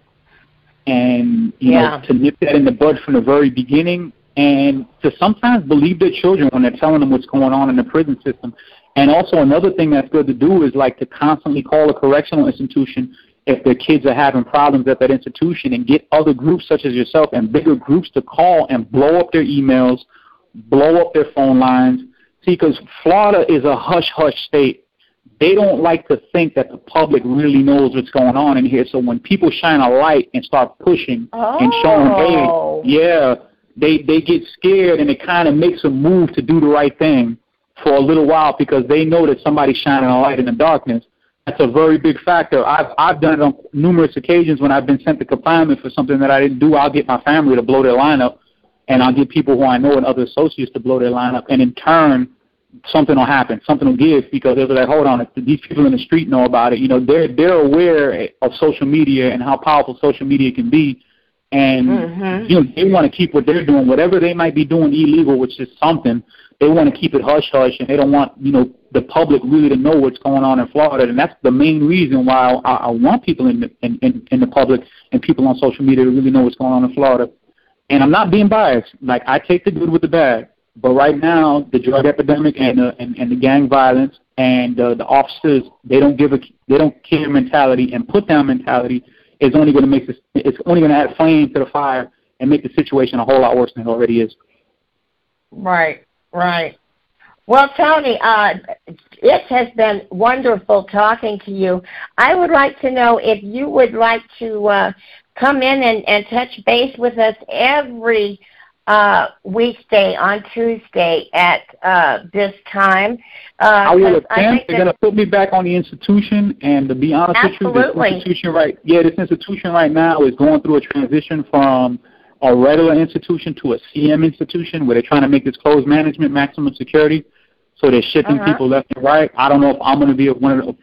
And, to nip that in the bud from the very beginning, and to sometimes believe their children when they're telling them what's going on in the prison system. And also another thing that's good to do is to constantly call a correctional institution if their kids are having problems at that institution, and get other groups such as yourself and bigger groups to call and blow up their emails, blow up their phone lines. See, because Florida is a hush-hush state. They don't like to think that the public really knows what's going on in here. So when people shine a light and start pushing and showing, hey, they get scared, and it kind of makes them move to do the right thing for a little while, because they know that somebody's shining a light in the darkness. That's a very big factor. I've done it on numerous occasions when I've been sent to confinement for something that I didn't do. I'll get my family to blow their line up, and I'll get people who I know and other associates to blow their line up, and in turn, something will happen. Something will give, because they're like, hold on, these people in the street know about it. They're aware of social media and how powerful social media can be, and they want to keep what they're doing, whatever they might be doing illegal, which is something. They want to keep it hush-hush, and they don't want, the public really to know what's going on in Florida. And that's the main reason why I want people in the public and people on social media to really know what's going on in Florida. And I'm not being biased. I take the good with the bad. But right now, the drug epidemic and the gang violence and the officers, they don't care mentality and put down mentality is only going to it's only going to add flame to the fire and make the situation a whole lot worse than it already is. Right. Right. Well, Tony, it has been wonderful talking to you. I would like to know if you would like to come in and touch base with us every weekday on Tuesday at this time. I will attempt. They're going to put me back on the institution, and to be honest with you, this institution right now is going through a transition from a regular institution to a CM institution where they're trying to make this closed management maximum security. So they're shipping people left and right. I don't know if I'm going to be a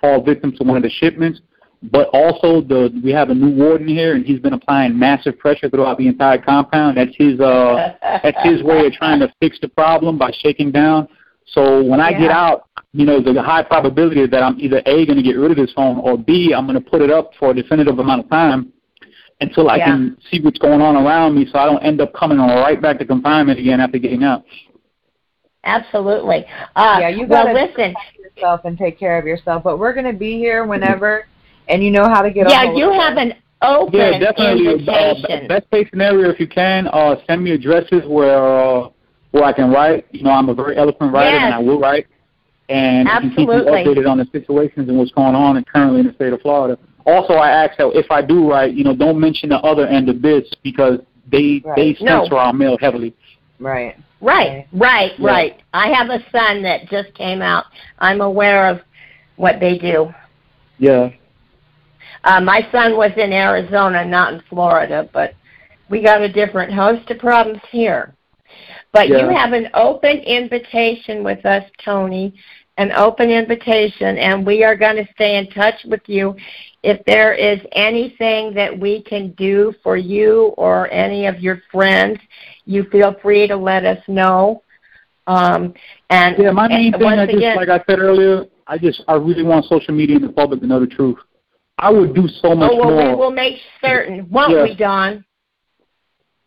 fall victim to one of the shipments, but also we have a new warden here, and he's been applying massive pressure throughout the entire compound. That's his way of trying to fix the problem by shaking down. So when I get out, the high probability is that I'm either A, going to get rid of this phone, or B, I'm going to put it up for a definitive amount of time until I can see what's going on around me, so I don't end up coming right back to confinement again after getting out. Absolutely. You got to listen yourself and take care of yourself. But we're going to be here whenever, and you know how to get. Yeah, you have an open invitation. Best case scenario, if you can, send me addresses where I can write. I'm a very eloquent writer, and I will write. And you can keep me updated on the situations and what's going on currently in the state of Florida. Also, I ask that if I do write, don't mention the other end of this because they censor our mail heavily. Right. I have a son that just came out. I'm aware of what they do. Yeah. My son was in Arizona, not in Florida, but we got a different host of problems here. But you have an open invitation with us, Tony, an open invitation, and we are going to stay in touch with you. If there is anything that we can do for you or any of your friends, you feel free to let us know. My main thing, like I said earlier, I really want social media and the public to know the truth. I would do so much more. We will make certain, won't we, Don?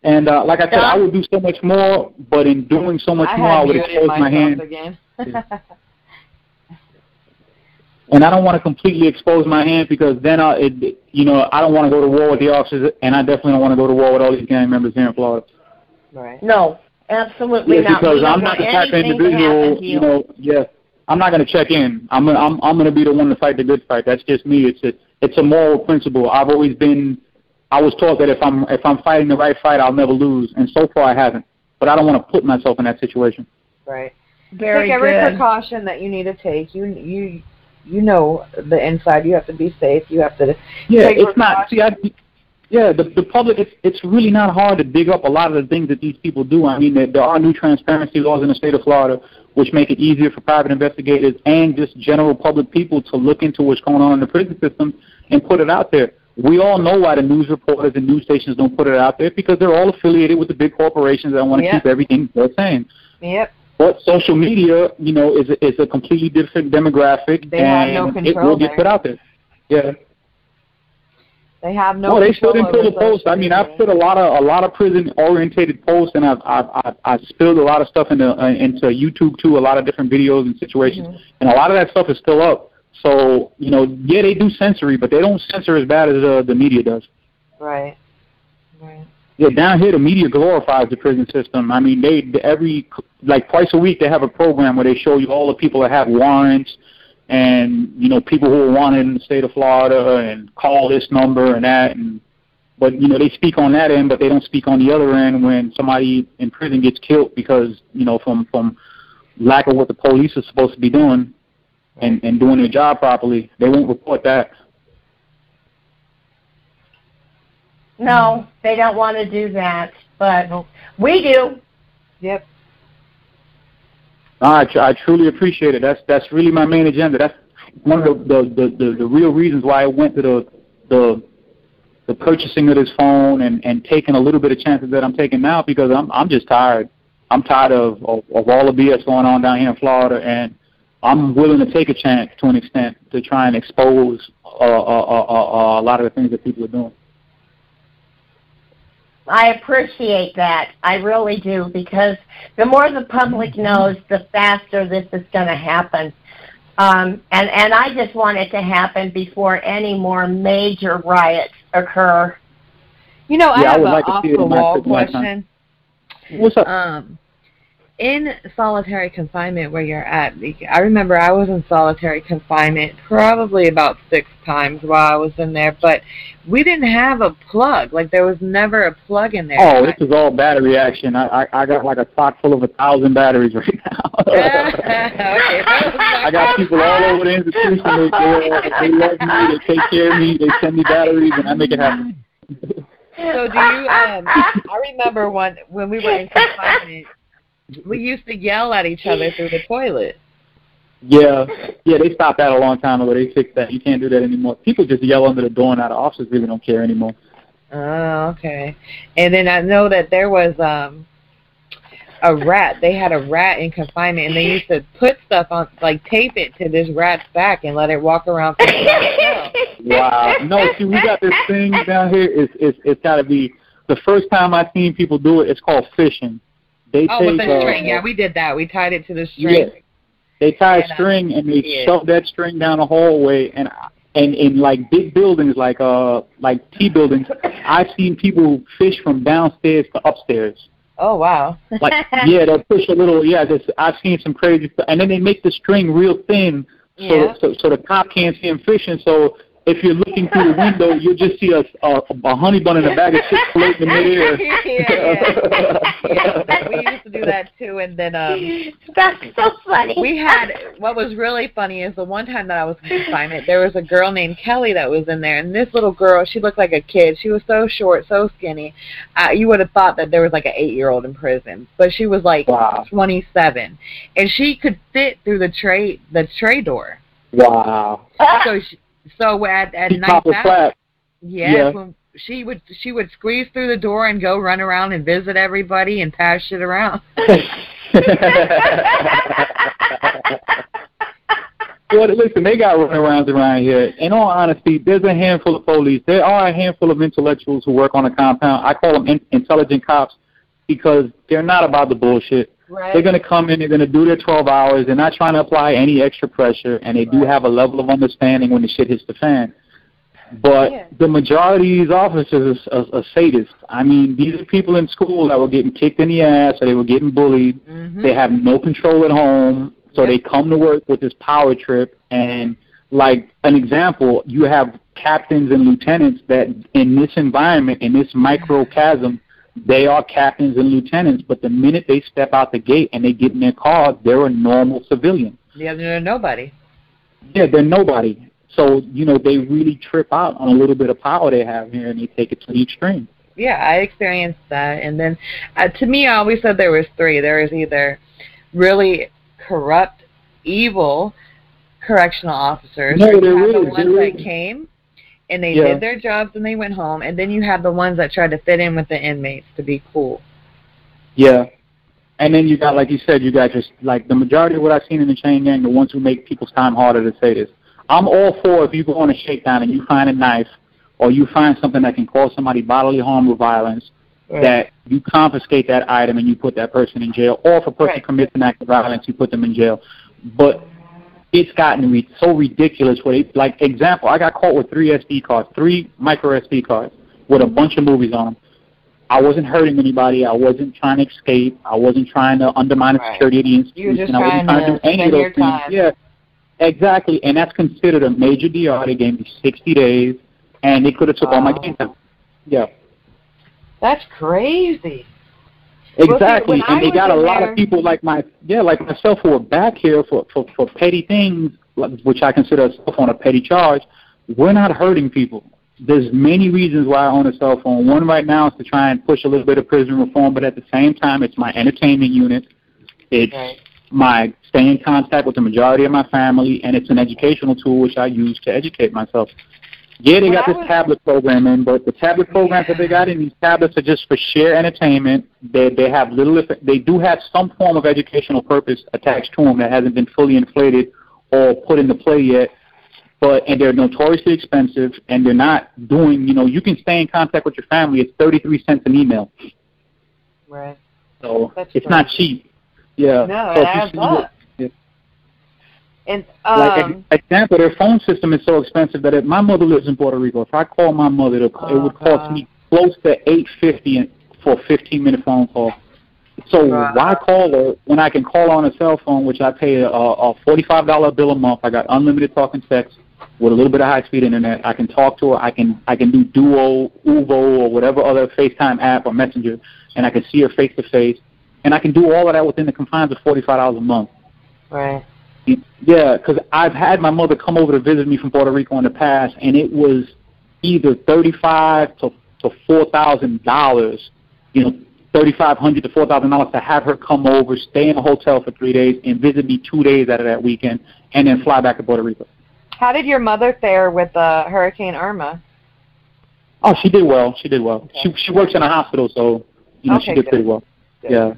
And like I said, I would do so much more, but in doing so much more, I would expose my hand. And I don't want to completely expose my hand because then I don't want to go to war with the officers, and I definitely don't want to go to war with all these gang members here in Florida. Right. No, absolutely not. Because I'm not the type of individual, I'm not going to check in. I'm going to be the one to fight the good fight. That's just me. It's a moral principle. I was taught that if I'm fighting the right fight, I'll never lose, and so far I haven't. But I don't want to put myself in that situation. Right. Take every precaution that you need to take. You know the inside. You have to be safe. You have to. Take it's not. See, the public. It's really not hard to dig up a lot of the things that these people do. I mean, there are new transparency laws in the state of Florida, which make it easier for private investigators and just general public people to look into what's going on in the prison system and put it out there. We all know why the news reporters and news stations don't put it out there because they're all affiliated with the big corporations that want to keep everything they're saying. Yep. But social media, is a completely different demographic, and it will get put out there. Yeah. They have no. Well, they still didn't put a post. I mean, I've put a lot of prison-orientated posts, and I've spilled a lot of stuff into YouTube too. A lot of different videos and situations, and a lot of that stuff is still up. So they do censoring, but they don't censor as bad as the media does. Right. Yeah, down here the media glorifies the prison system. I mean, twice a week they have a program where they show you all the people that have warrants and people who are wanted in the state of Florida and call this number and that. But they speak on that end, but they don't speak on the other end when somebody in prison gets killed because from lack of what the police is supposed to be doing and doing their job properly. They won't report that. No, they don't want to do that, but we do. Yep. I truly appreciate it. That's really my main agenda. That's one of the real reasons why I went to the purchasing of this phone and taking a little bit of chances that I'm taking now because I'm just tired. I'm tired of all the BS going on down here in Florida, and I'm willing to take a chance to an extent to try and expose a lot of the things that people are doing. I appreciate that. I really do, because the more the public knows, the faster this is going to happen. And I just want it to happen before any more major riots occur. I have an off-the-wall question. What's up? in solitary confinement where you're at, I remember I was in solitary confinement probably about 6 times while I was in there, but we didn't have a plug. Like, there was never a plug in there. Oh, this is all battery action. I got like a sock full of 1,000 batteries right now. Okay, I got people all over the institution. They love me. They take care of me. They send me batteries, and I make it happen. So do you, I remember when we were in confinement, we used to yell at each other through the toilet. Yeah, they stopped that a long time ago. They fixed that. You can't do that anymore. People just yell under the door now. The officers really don't care anymore. Oh, okay. And then I know that there was a rat. They had a rat in confinement, and they used to put stuff on, like tape it to this rat's back and let it walk around for Wow. No, see, we got this thing down here. It's got to be the first time I've seen people do it. It's called fishing. They with the string. Yeah, we did that. We tied it to the string. Yeah. They tie a string and they shove that string down the hallway, and in like big buildings, like T buildings, I've seen people fish from downstairs to upstairs. Oh wow! Like they'll push a little. Yeah, I've seen some crazy stuff, and then they make the string real thin, so the cop can't see him fishing. So if you're looking through the window, you'll just see a honey bun in a bag of chips floating in midair. We used to do that too, and then that's so funny. We had, what was really funny is the one time that I was in confinement, there was a girl named Kelly that was in there, and this little girl, she looked like a kid. She was so short, so skinny. You would have thought that there was like an 8-year-old in prison, but she was like 27, and she could fit through the tray door. Wow. So at night out, when she would squeeze through the door and go run around and visit everybody and pass shit around. Well, listen, they got runarounds around here. In all honesty, there's a handful of police. There are a handful of intellectuals who work on a compound. I call them intelligent cops because they're not about the bullshit. Right. They're going to come in, they're going to do their 12 hours, they're not trying to apply any extra pressure, and they do have a level of understanding when the shit hits the fan. But the majority of these officers are sadists. I mean, these are people in school that were getting kicked in the ass or they were getting bullied. Mm-hmm. They have no control at home, so they come to work with this power trip. And, like an example, you have captains and lieutenants that in this environment, in this microcosm, they are captains and lieutenants, but the minute they step out the gate and they get in their car, they're a normal civilian. Yeah, they're nobody. Yeah, they're nobody. So, they really trip out on a little bit of power they have here, and they take it to the extreme. Yeah, I experienced that. And then, to me, I always said there was 3. There was either really corrupt, evil correctional officers, no, or the ones that came, and they did their jobs and they went home, and then you have the ones that tried to fit in with the inmates to be cool. Yeah. And then you got, like you said, you got just, like, the majority of what I've seen in the chain gang, the ones who make people's time harder to say this. I'm all for if you go on a shakedown and you find a knife or you find something that can cause somebody bodily harm or violence, that you confiscate that item and you put that person in jail. Or if a person commits an act of violence, you put them in jail. But it's gotten so ridiculous. Like, example, I got caught with 3 SD cards, 3 micro SD cards with a bunch of movies on them. I wasn't hurting anybody. I wasn't trying to escape. I wasn't trying to undermine the security of the institution. I wasn't trying to do any of those things. Yeah, exactly. And that's considered a major DR. They gave me 60 days, and they could have took all my game time. Yeah. That's crazy. Exactly, and they got a lot of people like myself who are back here for petty things, which I consider a cell phone a petty charge. We're not hurting people. There's many reasons why I own a cell phone. One right now is to try and push a little bit of prison reform, but at the same time, it's my entertainment unit. It's my stay in contact with the majority of my family, and it's an educational tool which I use to educate myself. Yeah, they got this tablet program in, but the tablet programs that they got in, these tablets are just for sheer entertainment. They have they do have some form of educational purpose attached to them that hasn't been fully inflated or put into play yet. And they're notoriously expensive, and they're not doing, you can stay in contact with your family. It's 33 cents an email. Right. So it's not cheap. Yeah. No, it adds up. And, like, example, their phone system is so expensive that my mother lives in Puerto Rico. If I call my mother, it would cost me close to $8.50 for a 15-minute phone call. So why call her when I can call on a cell phone, which I pay a $45 bill a month. I got unlimited talk and text with a little bit of high-speed internet. I can talk to her. I can do Duo, Uvo, or whatever other FaceTime app or Messenger, and I can see her face-to-face. And I can do all of that within the confines of $45 a month. Right. Yeah, because I've had my mother come over to visit me from Puerto Rico in the past, and it was either $3,500 to $4,000, $3,500 to $4,000 to have her come over, stay in a hotel for 3 days, and visit me 2 days out of that weekend, and then fly back to Puerto Rico. How did your mother fare with Hurricane Irma? Oh, she did well. She did well. Okay. She works in a hospital, so she did pretty well. Good. Yeah.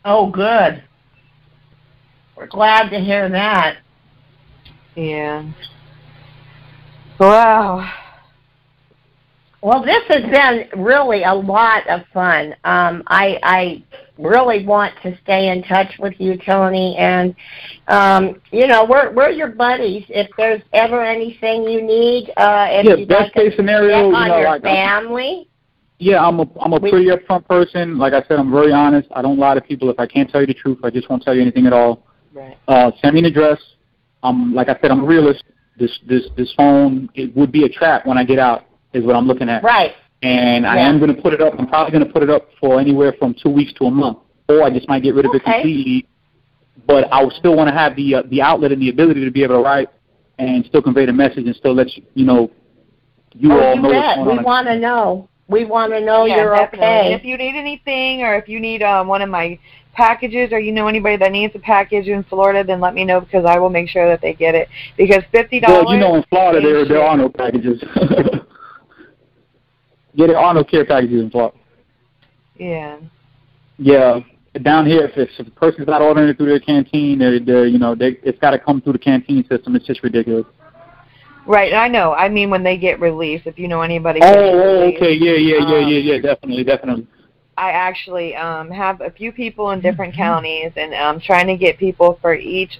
Oh, good. We're glad to hear that. Yeah. Wow. Well, this has been really a lot of fun. I really want to stay in touch with you, Tony, and we're your buddies. If there's ever anything you need, if you'd best like case scenario, on your family. Yeah, I'm a pretty upfront person. Like I said, I'm very honest. I don't lie to people. If I can't tell you the truth, I just won't tell you anything at all. Right. Send me an address. Like I said, I'm a realist. This phone, it would be a trap when I get out, is what I'm looking at. Right. And I am going to put it up. I'm probably going to put it up for anywhere from 2 weeks to a month, or I just might get rid of it completely. But I would still want to have the outlet and the ability to be able to write and still convey the message and still let you all know what's going on. We want to know. We want to know you're definitely. okay. And if you need anything, or if you need one of my packages, or you know anybody that needs a package in Florida, then let me know, because I will make sure that they get it. Because $50. Well, in Florida there are no packages. There are no care packages in Florida. Yeah. Yeah. Down here, if a person's not ordering it through their canteen, it's got to come through the canteen system. It's just ridiculous. Right, I know. I mean, when they get released, if you know anybody. Okay, yeah, definitely. I actually have a few people in different counties, and I'm trying to get people for each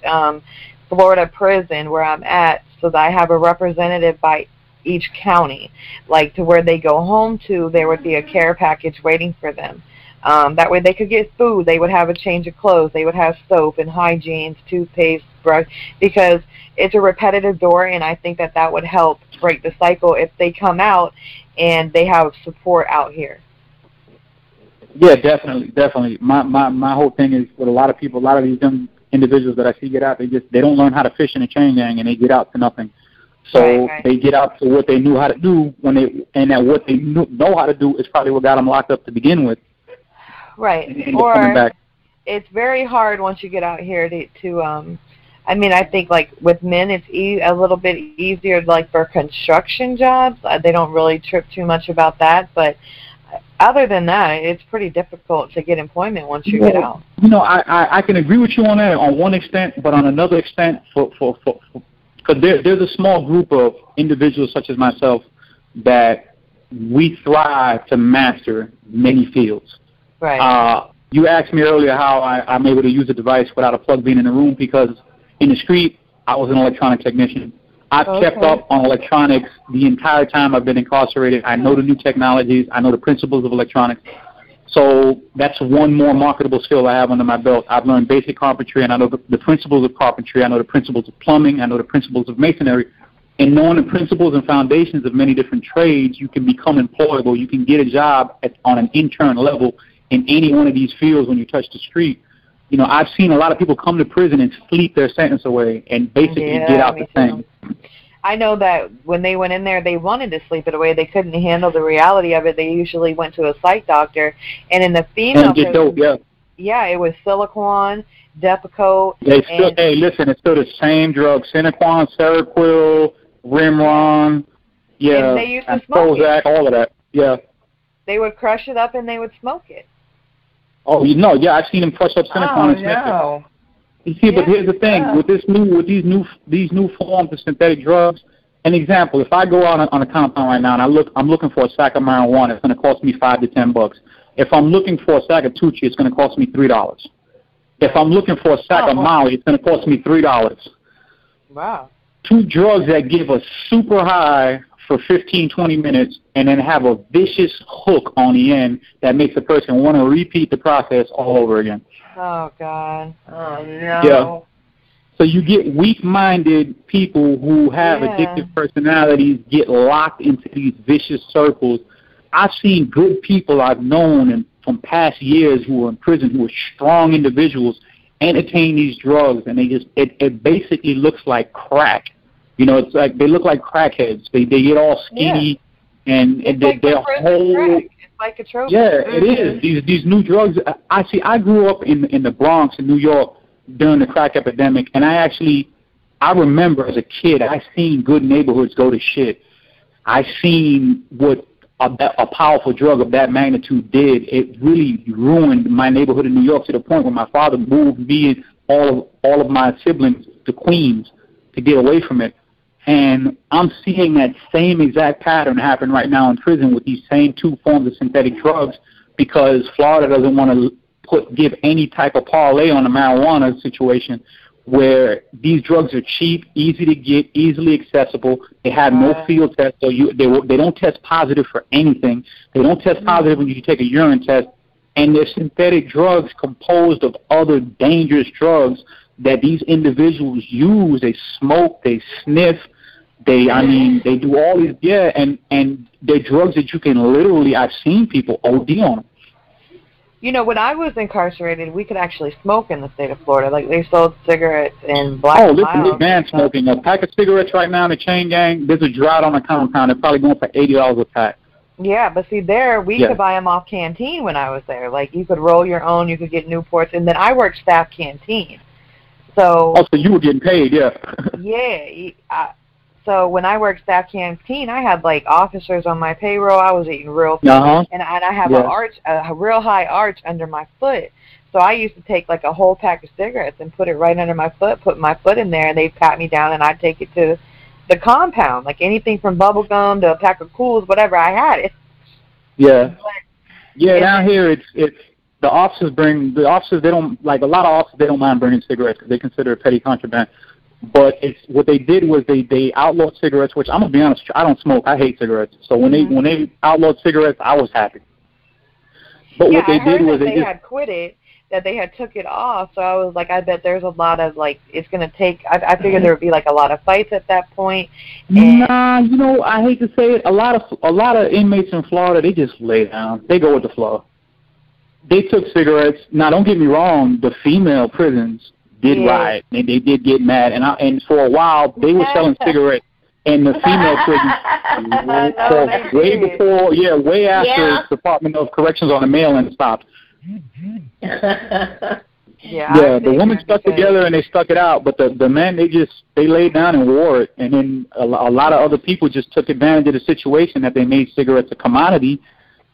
Florida prison where I'm at, so that I have a representative by each county, like to where they go home to. There would be a care package waiting for them. That way they could get food. They would have a change of clothes. They would have soap and hygiene, toothpaste, brush, because it's a repetitive door, and I think that would help break the cycle if they come out and they have support out here. Yeah, definitely. My whole thing is with a lot of people, a lot of these young individuals that I see get out, they don't learn how to fish in a chain gang, and they get out to nothing. So they get out to what they knew how to do and that what they know how to do is probably what got them locked up to begin with. Right. Or it's very hard once you get out here to I mean, I think, like, with men, it's a little bit easier, like, for construction jobs. They don't really trip too much about that. But other than that, it's pretty difficult to get employment once you get out. I can agree with you on that on one extent, but on another extent, because there's a small group of individuals such as myself that we thrive to master many fields. Right. You asked me earlier how I'm able to use a device without a plug being in the room, because in the street, I was an electronic technician. I've kept up on electronics the entire time I've been incarcerated. I know the new technologies. I know the principles of electronics. So that's one more marketable skill I have under my belt. I've learned basic carpentry, and I know the principles of carpentry. I know the principles of plumbing. I know the principles of masonry. And knowing the principles and foundations of many different trades, you can become employable. You can get a job on an intern level in any one of these fields when you touch the street. I've seen a lot of people come to prison and sleep their sentence away and basically get out the thing. I know that when they went in there, they wanted to sleep it away. They couldn't handle the reality of it. They usually went to a psych doctor. And in the female prison, it was Silicon, Depakote. Hey, listen, it's still the same drugs: Sinequan, Seroquel, Rimron, and they used to smoke Prozac, all of that. Yeah. They would crush it up and they would smoke it. Oh, I've seen them crush up Sinequan and smoke it. You see, but here's the thing: with these new forms of synthetic drugs. An example: if I go out on a compound right now and I'm looking for a sack of marijuana, it's going to cost me $5 to $10. If I'm looking for a sack of Tucci, it's going to cost me $3. If I'm looking for a sack of Molly, it's going to cost me $3. Wow. Two drugs that give a super high for 15, 20 minutes and then have a vicious hook on the end that makes the person want to repeat the process all over again. Oh, God. Oh, no. Yeah. So you get weak-minded people who have addictive personalities get locked into these vicious circles. I've seen good people I've known from past years who were in prison, who were strong individuals, entertain these drugs, and it basically looks like crack. You know, it's like they look like crackheads. They get all skinny, and like their whole crack. It's like a trophy. Yeah, it is. These new drugs. I grew up in the Bronx in New York during the crack epidemic, and I remember as a kid, I seen good neighborhoods go to shit. I seen what a powerful drug of that magnitude did. It really ruined my neighborhood in New York to the point where my father moved me and all of my siblings to Queens to get away from it. And I'm seeing that same exact pattern happen right now in prison with these same two forms of synthetic drugs, because Florida doesn't want to give any type of parlay on the marijuana situation, where these drugs are cheap, easy to get, easily accessible. They have no field test, so they don't test positive for anything. They don't test positive when you take a urine test, and they're synthetic drugs composed of other dangerous drugs that these individuals use. They smoke, they sniff, they do all these, and they're drugs that you can literally, I've seen people OD on them. You know, when I was incarcerated, we could actually smoke in the state of Florida. Like, they sold cigarettes in Black Miles. Oh, listen, this man smoking a pack of cigarettes right now in the chain gang. There's a drought on the compound. They're probably going for $80 a pack. Yeah, but see, we could buy them off canteen when I was there. Like, you could roll your own, you could get Newports, and then I worked staff canteen. So you were getting paid, So when I worked staff canteen, I had like officers on my payroll. I was eating real food, and I have a real high arch under my foot. So I used to take like a whole pack of cigarettes and put it right under my foot, put my foot in there, and they'd pat me down, and I'd take it to the compound. Like anything from bubble gum to a pack of Cools, whatever, I had it. Down here it's the officers they don't, like, a lot of officers, they don't mind bringing cigarettes because they consider it petty contraband. But what they did was they outlawed cigarettes, which I'm gonna be honest, I don't smoke. I hate cigarettes. So when they outlawed cigarettes, I was happy. But what they did was they had quit it, that they had took it off. So I was like, I bet there's a lot of, like, it's gonna take. I figured there would be like a lot of fights at that point. Nah, you know, I hate to say it, a lot of inmates in Florida, they just lay down. They go with the flow. They took cigarettes. Now, don't get me wrong, the female prisons did riot. They did get mad, and for a while they were selling cigarettes in the female prisons way after the Department of Corrections on the mail end stopped. The women stuck together and they stuck it out, but the men, they laid down and wore it, and then a lot of other people just took advantage of the situation that they made cigarettes a commodity.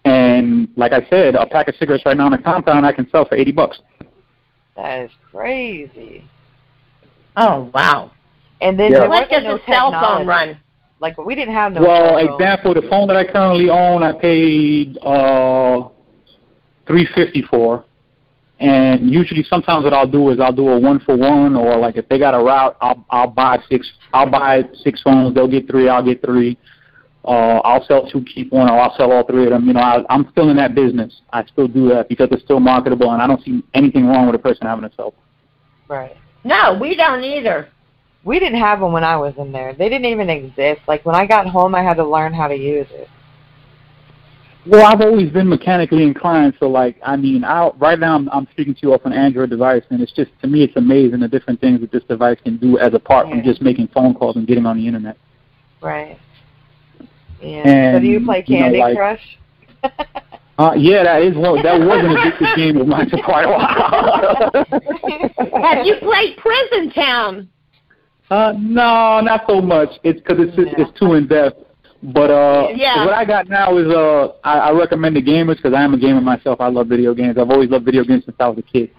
And like I said, a pack of cigarettes right now in the compound I can sell for $80. That is crazy. Oh, wow. And then what does a cell phone run? Like, we didn't have no cell phone. Example, the phone that I currently own, I paid $350 for. And usually, sometimes what I'll do is I'll do a 1-for-1, or like if they got a route, I'll buy six phones. They'll get 3, I'll get 3. I'll sell 2, keep 1, or I'll sell all 3 of them. You know, I'm still in that business. I still do that because it's still marketable, and I don't see anything wrong with a person having a cell phone. Right. No, we don't either. We didn't have them when I was in there. They didn't even exist. Like, when I got home, I had to learn how to use it. Well, I've always been mechanically inclined, so, like, I mean, right now I'm speaking to you off an Android device, and it's just, to me, it's amazing the different things that this device can do as apart from just making phone calls and getting on the Internet. Right. Yeah. And, so do you play Candy Crush? That was an addictive game of mine for quite a while. Have you played Prison Town? No, not so much. It's because it's too in depth. But what I got now is I recommend the gamers, because I am a gamer myself. I love video games. I've always loved video games since I was a kid.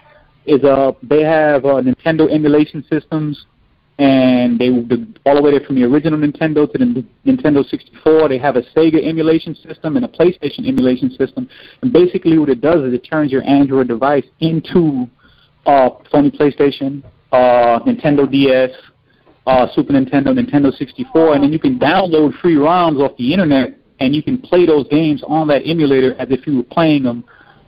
They have Nintendo emulation systems. And they all the way there from the original Nintendo to the Nintendo 64. They have a Sega emulation system and a PlayStation emulation system. And basically what it does is it turns your Android device into Sony PlayStation, Nintendo DS, Super Nintendo, Nintendo 64, and then you can download free ROMs off the internet, and you can play those games on that emulator as if you were playing them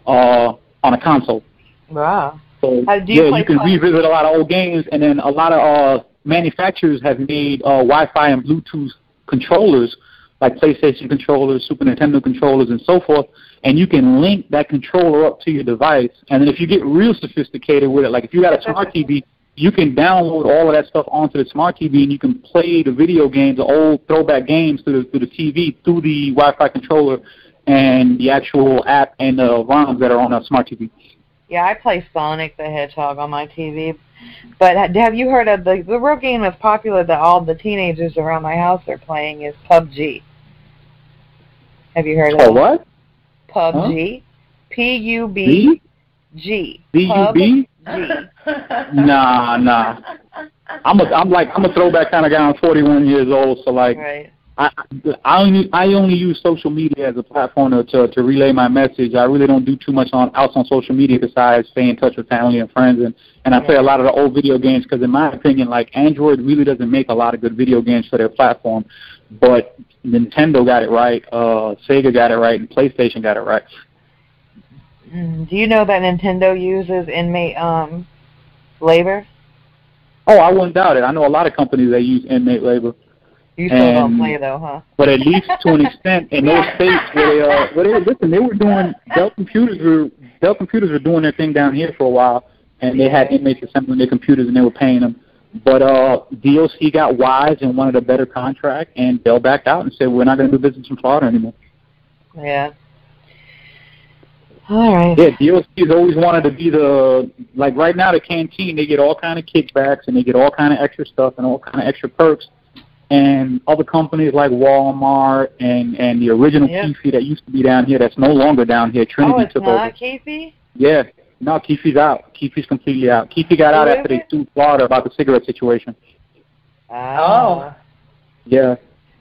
on a console. Wow. So, you can revisit a lot of old games, and then a lot of manufacturers have made Wi-Fi and Bluetooth controllers, like PlayStation controllers, Super Nintendo controllers, and so forth, and you can link that controller up to your device. And then if you get real sophisticated with it, like if you got a smart TV, you can download all of that stuff onto the smart TV, and you can play the video games, the old throwback games through the TV, through the Wi-Fi controller and the actual app and the ROMs that are on a smart TV. Yeah, I play Sonic the Hedgehog on my TV. But have you heard of the real game that's popular that all the teenagers around my house are playing is PUBG? Have you heard of it? What? PUBG. P-U-B-G. B-U-B? Nah. I'm a throwback kind of guy. I'm 41 years old, so like right. I only use social media as a platform to relay my message. I really don't do too much else on social media besides stay in touch with family and friends, and I play a lot of the old video games because in my opinion, like Android really doesn't make a lot of good video games for their platform, but Nintendo got it right, Sega got it right, and PlayStation got it right. Do you know that Nintendo uses Inmate labor? Oh, I wouldn't doubt it. I know a lot of companies that use Inmate labor. You still don't play though, huh? But at least to an extent, in those states where they were doing Dell computers were doing their thing down here for a while, and they had inmates assembling their computers and they were paying them. But DOC got wise and wanted a better contract, and Dell backed out and said we're not going to do business in Florida anymore. Yeah. All right. Yeah, DOC's always wanted to be like right now the canteen, they get all kind of kickbacks and they get all kind of extra stuff and all kind of extra perks. And other companies like Walmart and the original Keefe that used to be down here that's no longer down here, Trinity took over. Oh, it's not Keefe? Yeah. No, Keefe's out. Keefe's completely out. Keefe got out after they sued Florida about the cigarette situation. Oh. Yeah.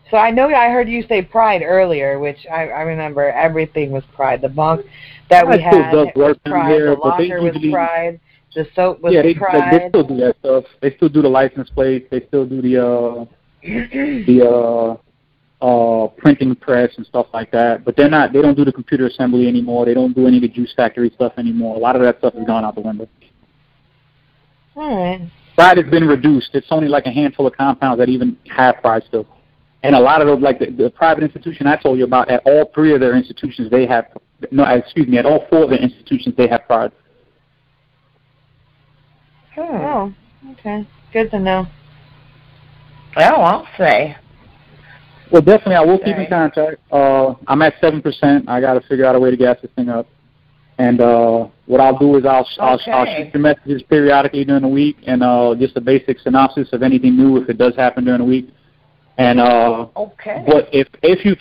So I know I heard you say Pride earlier, which I remember everything was Pride. The bunk that we had was Pride. The locker was Pride. The soap was Pride. They still do that stuff. They still do the license plates. They still do the printing press and stuff like that. But they don't do the computer assembly anymore. They don't do any of the juice factory stuff anymore. A lot of that stuff has gone out the window. All right. Pride has been reduced. It's only like a handful of compounds that even have Pride still. And a lot of those, like the private institution I told you about, at all three of their institutions, at all four of their institutions, they have Pride. Oh, okay. Good to know. Well, I'll say. Well, definitely, I will keep in contact. I'm at 7%. I got to figure out a way to gas this thing up. And what I'll do is I'll shoot you messages periodically during the week and just a basic synopsis of anything new if it does happen during the week. And but if you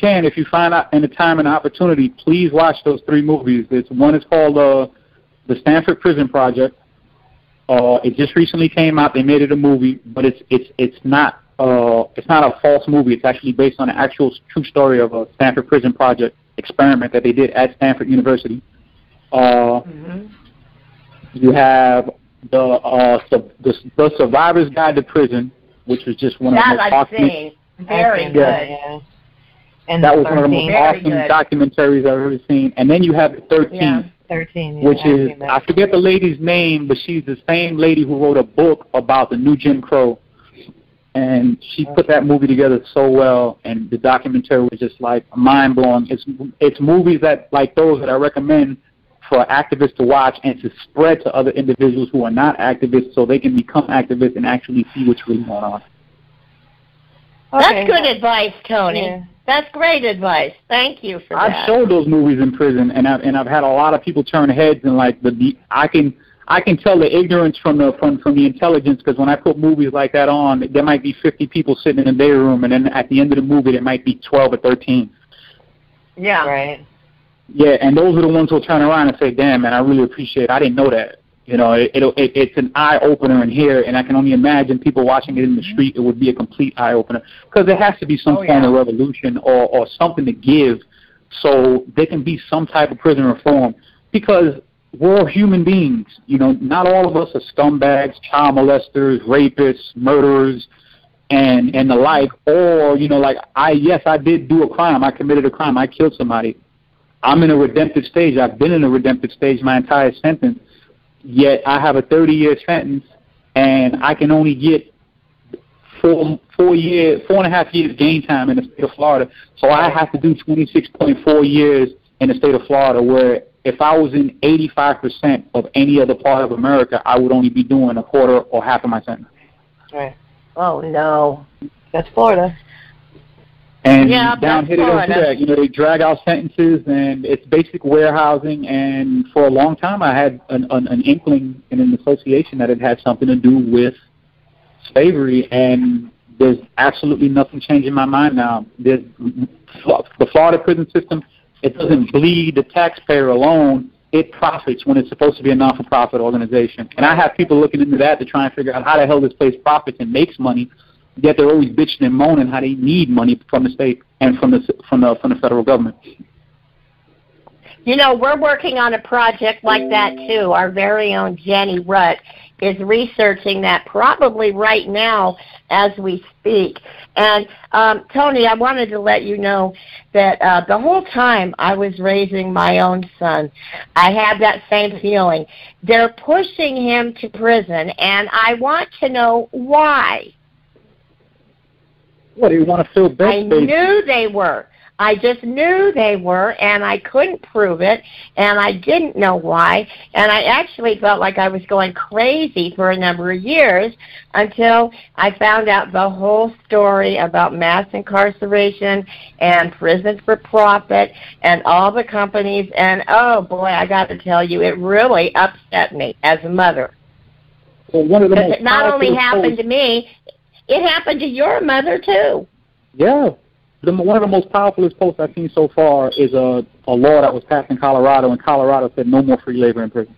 find out any time and opportunity, please watch those 3 movies. One is called the Stanford Prison Project. It just recently came out. They made it a movie, but it's not a false movie. It's actually based on an actual true story of a Stanford Prison Project experiment that they did at Stanford University. You have the Survivor's Guide to Prison, which was just one of the most awesome. Very good. Yeah. And that was one of the most awesome documentaries I've ever seen. And then you have 13. Yeah, 13. Which is, I forget the lady's name, but she's the same lady who wrote a book about the new Jim Crow. And she put that movie together so well, and the documentary was just like mind-blowing. It's movies that like those that I recommend for activists to watch and to spread to other individuals who are not activists so they can become activists and actually see what's really going on. Okay. That's good advice, Tony. Yeah. That's great advice. Thank you for that. I've showed those movies in prison, and I've had a lot of people turn heads, and like I can tell the ignorance from the intelligence, because when I put movies like that on, there might be 50 people sitting in a day room, and then at the end of the movie there might be 12 or 13. Yeah. Right. Yeah, and those are the ones who'll turn around and say, "Damn, man, I really appreciate it. I didn't know that." You know, it's an eye-opener in here, and I can only imagine people watching it in the street, it would be a complete eye-opener. Because there has to be some form of revolution or something to give so there can be some type of prison reform. Because we're all human beings. You know, not all of us are scumbags, child molesters, rapists, murderers. and the like, or, you know, like, I did do a crime. I committed a crime. I killed somebody. I'm in a redemptive stage. I've been in a redemptive stage my entire sentence, yet I have a 30-year sentence, and I can only get 4.5 years gain time in the state of Florida. So I have to do 26.4 years in the state of Florida, where if I was in 85% of any other part of America, I would only be doing a quarter or half of my sentence. Right. Oh, no. That's Florida. And down here they don't do that. You know, they drag out sentences, and it's basic warehousing. And for a long time, I had an inkling and an association that it had something to do with slavery. And there's absolutely nothing changing my mind now. The Florida prison system, it doesn't bleed the taxpayer alone. It profits when it's supposed to be a non-for-profit organization. And I have people looking into that to try and figure out how the hell this place profits and makes money, yet they're always bitching and moaning how they need money from the state and from the federal government. You know, we're working on a project like that, too. Our very own Jenny Rutt is researching that probably right now as we speak. And, Tony, I wanted to let you know that the whole time I was raising my own son, I had that same feeling. They're pushing him to prison, and I want to know why. What, do you want to feel bad? I knew they were. I just knew they were, and I couldn't prove it, and I didn't know why, and I actually felt like I was going crazy for a number of years until I found out the whole story about mass incarceration and prisons for profit and all the companies, and oh boy, I got to tell you, it really upset me as a mother. Well, one of the most it not only happened to me, it happened to your mother too. Yeah. One of the most powerful posts I've seen so far is a law that was passed in Colorado, and Colorado said no more free labor in prison.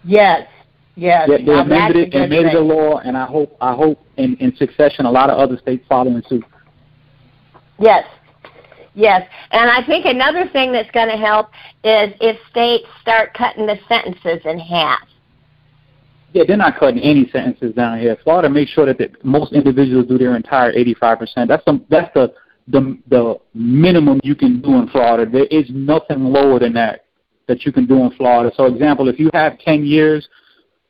Yes. They amended it and made it a law, and I hope in succession a lot of other states following suit. Yes. And I think another thing that's going to help is if states start cutting the sentences in half. Yeah, they're not cutting any sentences down here. Florida makes sure that most individuals do their entire 85%. That's the minimum you can do in Florida. There is nothing lower than that you can do in Florida. So, example, if you have 10 years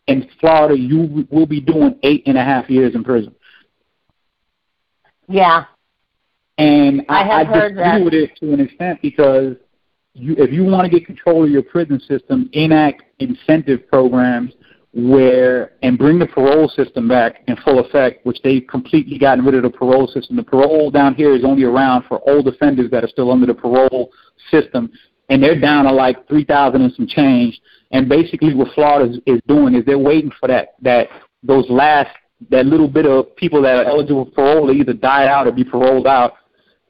in Florida, you will be doing 8.5 years in prison. Yeah. And I disagree with it to an extent because if you want to get control of your prison system, enact incentive programs and bring the parole system back in full effect, which they've completely gotten rid of the parole system. The parole down here is only around for old offenders that are still under the parole system, and they're down to like 3,000 and some change. And basically what Florida is doing is they're waiting for that little bit of people that are eligible for parole to either die out or be paroled out,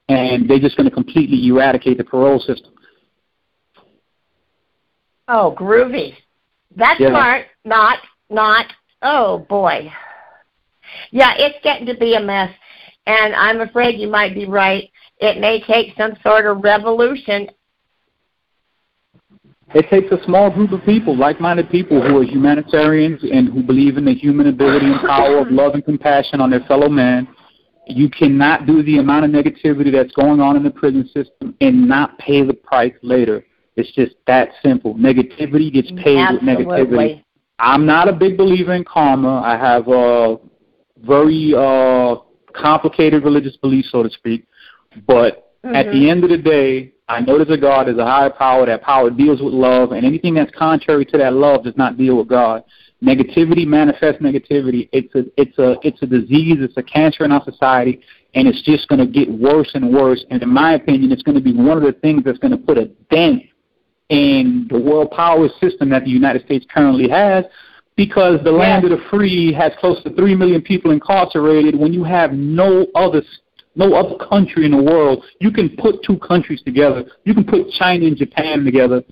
and they're just going to completely eradicate the parole system. Oh, groovy. That's smart. Not. Oh, boy. Yeah, it's getting to be a mess, and I'm afraid you might be right. It may take some sort of revolution. It takes a small group of people, like-minded people who are humanitarians and who believe in the human ability and power of love and compassion on their fellow man. You cannot do the amount of negativity that's going on in the prison system and not pay the price later. It's just that simple. Negativity gets paid with negativity. I'm not a big believer in karma. I have a very complicated religious belief, so to speak. But at the end of the day, I know there's a God, there's a higher power. That power deals with love, and anything that's contrary to that love does not deal with God. Negativity manifests negativity. It's a disease. It's a cancer in our society, and it's just going to get worse and worse. And in my opinion, it's going to be one of the things that's going to put a dent in the world power system that the United States currently has, because the land of the free has close to 3 million people incarcerated. When you have no other country in the world, you can put two countries together. You can put China and Japan together,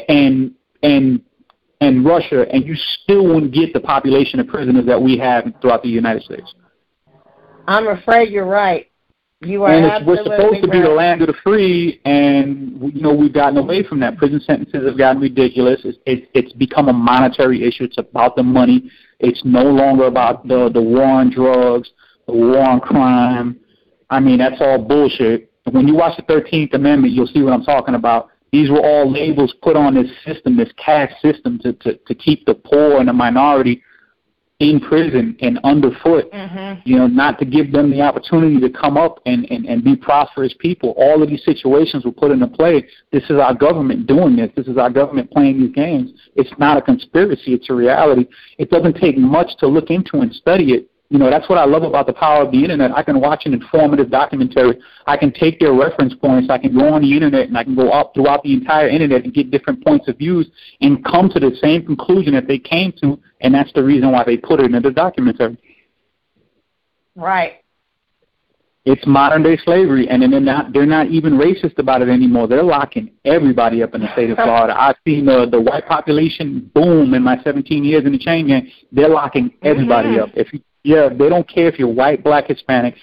and Russia, and you still wouldn't get the population of prisoners that we have throughout the United States. I'm afraid you're right. You are and absolutely we're supposed to be the right. land of the free, and we're supposed to be the land of the free, and we've gotten away from that. Prison sentences have gotten ridiculous. It's become a monetary issue. It's about the money. It's no longer about the war on drugs, the war on crime. I mean, that's all bullshit. When you watch the 13th Amendment, you'll see what I'm talking about. These were all labels put on this system, this caste system, to keep the poor and the minority in prison and underfoot, not to give them the opportunity to come up and be prosperous people. All of these situations were put into play. This is our government doing this. This is our government playing these games. It's not a conspiracy. It's a reality. It doesn't take much to look into and study it. That's what I love about the power of the Internet. I can watch an informative documentary. I can take their reference points. I can go on the Internet, and I can go up throughout the entire Internet and get different points of views and come to the same conclusion that they came to, and that's the reason why they put it in the documentary. Right. It's modern-day slavery, and they're not even racist about it anymore. They're locking everybody up in the state of Florida. I've seen the white population boom in my 17 years in the chain gang. They're locking everybody up. They don't care if you're white, black, Hispanic.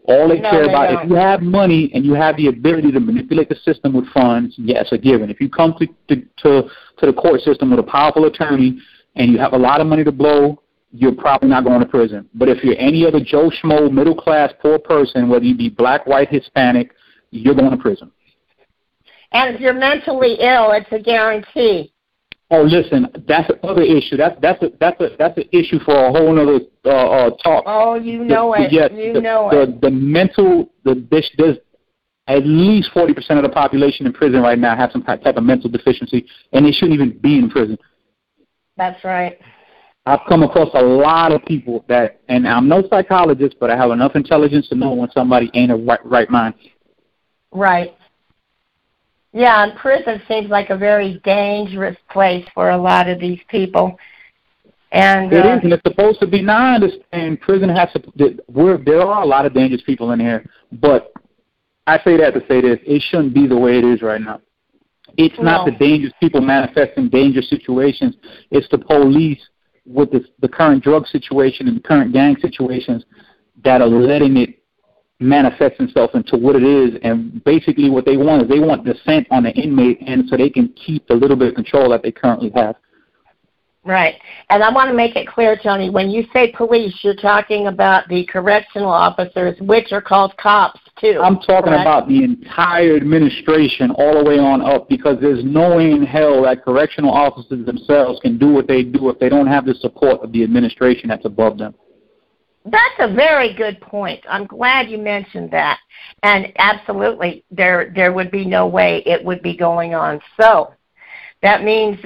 All they care about, if you have money and you have the ability to manipulate the system with funds, yes, a given. If you come to the court system with a powerful attorney and you have a lot of money to blow, you're probably not going to prison. But if you're any other Joe Schmo, middle-class, poor person, whether you be black, white, Hispanic, you're going to prison. And if you're mentally ill, it's a guarantee. Oh, listen, that's another issue. That's an issue for a whole other talk. Oh, you know it. The mental, there's at least 40% of the population in prison right now have some type of mental deficiency, and they shouldn't even be in prison. That's right. I've come across a lot of people that, and I'm no psychologist, but I have enough intelligence to know when somebody ain't a right mind. Right. Yeah, and prison seems like a very dangerous place for a lot of these people. And it is, and it's supposed to be. Now, I understand prison has to. There are a lot of dangerous people in here, but I say that to say this: it shouldn't be the way it is right now. It's not the dangerous people manifesting dangerous situations. It's the police with the current drug situation and the current gang situations that are letting it manifest itself into what it is. And basically what they want is they want dissent on the inmate, and so they can keep the little bit of control that they currently have. Right. And I want to make it clear, Tony, when you say police, you're talking about the correctional officers, which are called cops, too. I'm talking about the entire administration all the way on up, because there's no way in hell that correctional officers themselves can do what they do if they don't have the support of the administration that's above them. That's a very good point. I'm glad you mentioned that. And absolutely, there would be no way it would be going on. So that means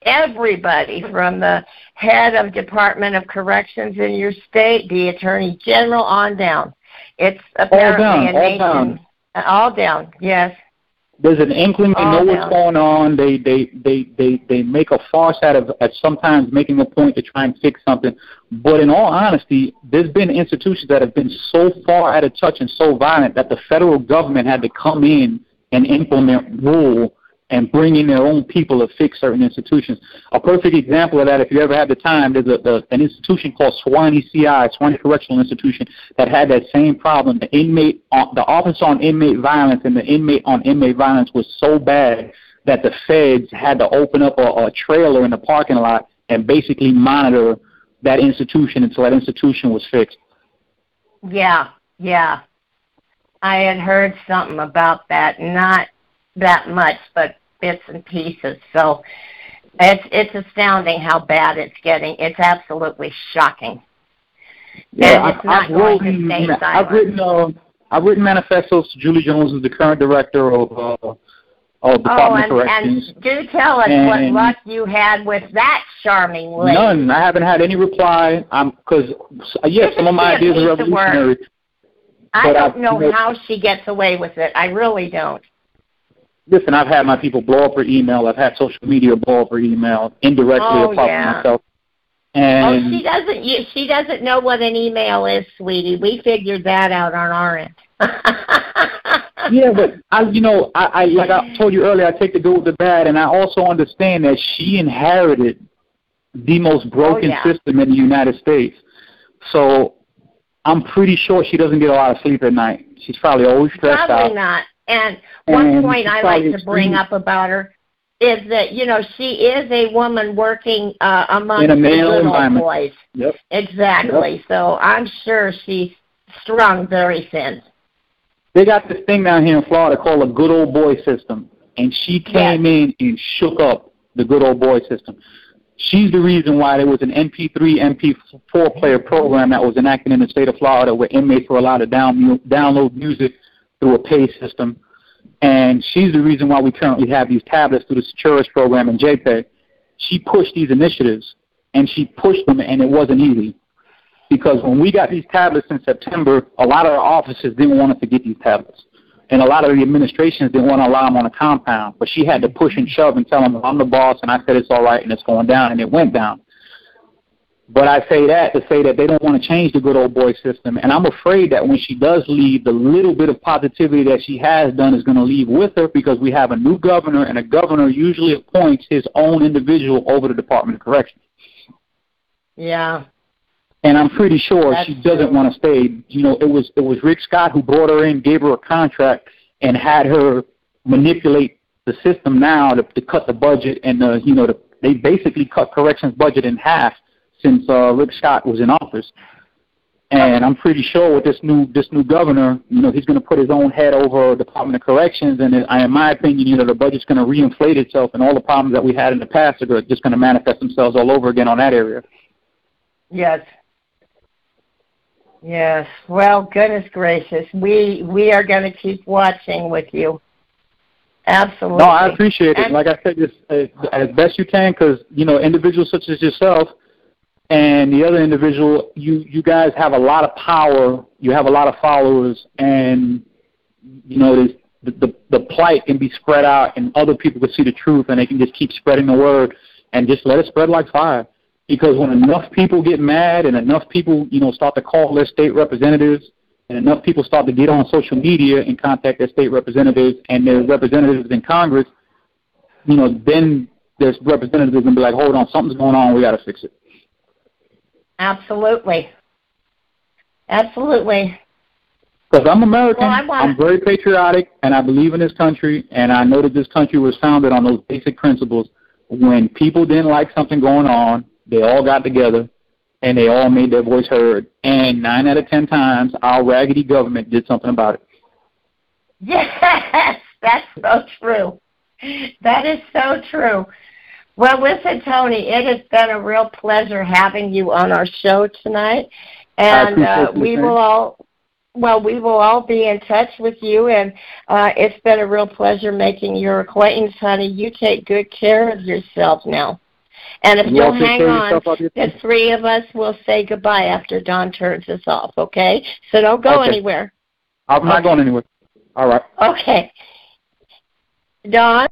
everybody from the head of Department of Corrections in your state, the Attorney General, on down. It's apparently all down, yes. There's an inkling, they know what's going on. They make a farce out of sometimes making a point to try and fix something. But in all honesty, there's been institutions that have been so far out of touch and so violent that the federal government had to come in and implement rule and bring in their own people to fix certain institutions. A perfect example of that, if you ever had the time, there's an institution called Swanee CI, Swanee Correctional Institution, that had that same problem. The Office on Inmate Violence and the Inmate on Inmate Violence was so bad that the feds had to open up a trailer in the parking lot and basically monitor that institution until that institution was fixed. Yeah. I had heard something about that, not that much, but bits and pieces. So it's astounding how bad it's getting. It's absolutely shocking. Yeah, and it's not going to stay silent. I've written manifestos to Julie Jones, who's the current director of Department of Corrections. And do tell us what luck you had with that charming lady. None. I haven't had any reply. Because some of my ideas are revolutionary. I don't know how she gets away with it. I really don't. Listen, I've had my people blow up her email. I've had social media blow up her email indirectly apart from myself. And she doesn't know what an email is, sweetie. We figured that out on our end. Yeah, but I like I told you earlier, I take the good with the bad, and I also understand that she inherited the most broken system in the United States. So I'm pretty sure she doesn't get a lot of sleep at night. She's probably always stressed out. Probably not. And one point I like to bring up about her is that, you know, she is a woman working among the good old boys. Yep. Exactly. Yep. So I'm sure she's strung very thin. They got this thing down here in Florida called a good old boy system, and she came in and shook up the good old boy system. She's the reason why there was an MP3, MP4 player program that was enacted in the state of Florida where inmates were allowed to download music through a pay system. And she's the reason why we currently have these tablets through the Securus program and JPay. She pushed these initiatives, and she pushed them, and it wasn't easy. Because when we got these tablets in September, a lot of our officers didn't want us to get these tablets. And a lot of the administrations didn't want to allow them on a compound. But she had to push and shove and tell them, I'm the boss, and I said it's all right, and it's going down, and it went down. But I say that to say that they don't want to change the good old boy system. And I'm afraid that when she does leave, the little bit of positivity that she has done is going to leave with her because we have a new governor, and a governor usually appoints his own individual over the Department of Corrections. Yeah. And I'm pretty sure she doesn't want to stay. You know, it was Rick Scott who brought her in, gave her a contract, and had her manipulate the system now to cut the budget. And, they basically cut corrections budget in half since Rick Scott was in office. And I'm pretty sure with this new governor, he's going to put his own head over Department of Corrections. And in my opinion, the budget's going to reinflate itself, and all the problems that we had in the past are just going to manifest themselves all over again on that area. Yes. Yes. Well, goodness gracious, we are going to keep watching with you. Absolutely. No, I appreciate it. Like I said, just as best you can, because individuals such as yourself and the other individual, you guys have a lot of power. You have a lot of followers, and the plight can be spread out, and other people can see the truth, and they can just keep spreading the word, and just let it spread like fire. Because when enough people get mad and enough people, start to call their state representatives, and enough people start to get on social media and contact their state representatives and their representatives in Congress, then there's representatives going to be like, hold on, something's going on, we got to fix it. Absolutely. Absolutely. Because I'm American, I'm very patriotic, and I believe in this country, and I know that this country was founded on those basic principles. When people didn't like something going on, they all got together, and they all made their voice heard. And 9 out of 10 times, our raggedy government did something about it. Yes, that's so true. That is so true. Well, listen, Tony, it has been a real pleasure having you on our show tonight. And we will all be in touch with you, and it's been a real pleasure making your acquaintance, honey. You take good care of yourself now. And if you'll hang on, the three of us will say goodbye after Don turns us off, okay? So don't go anywhere. I'm not going anywhere. All right. Okay. Don?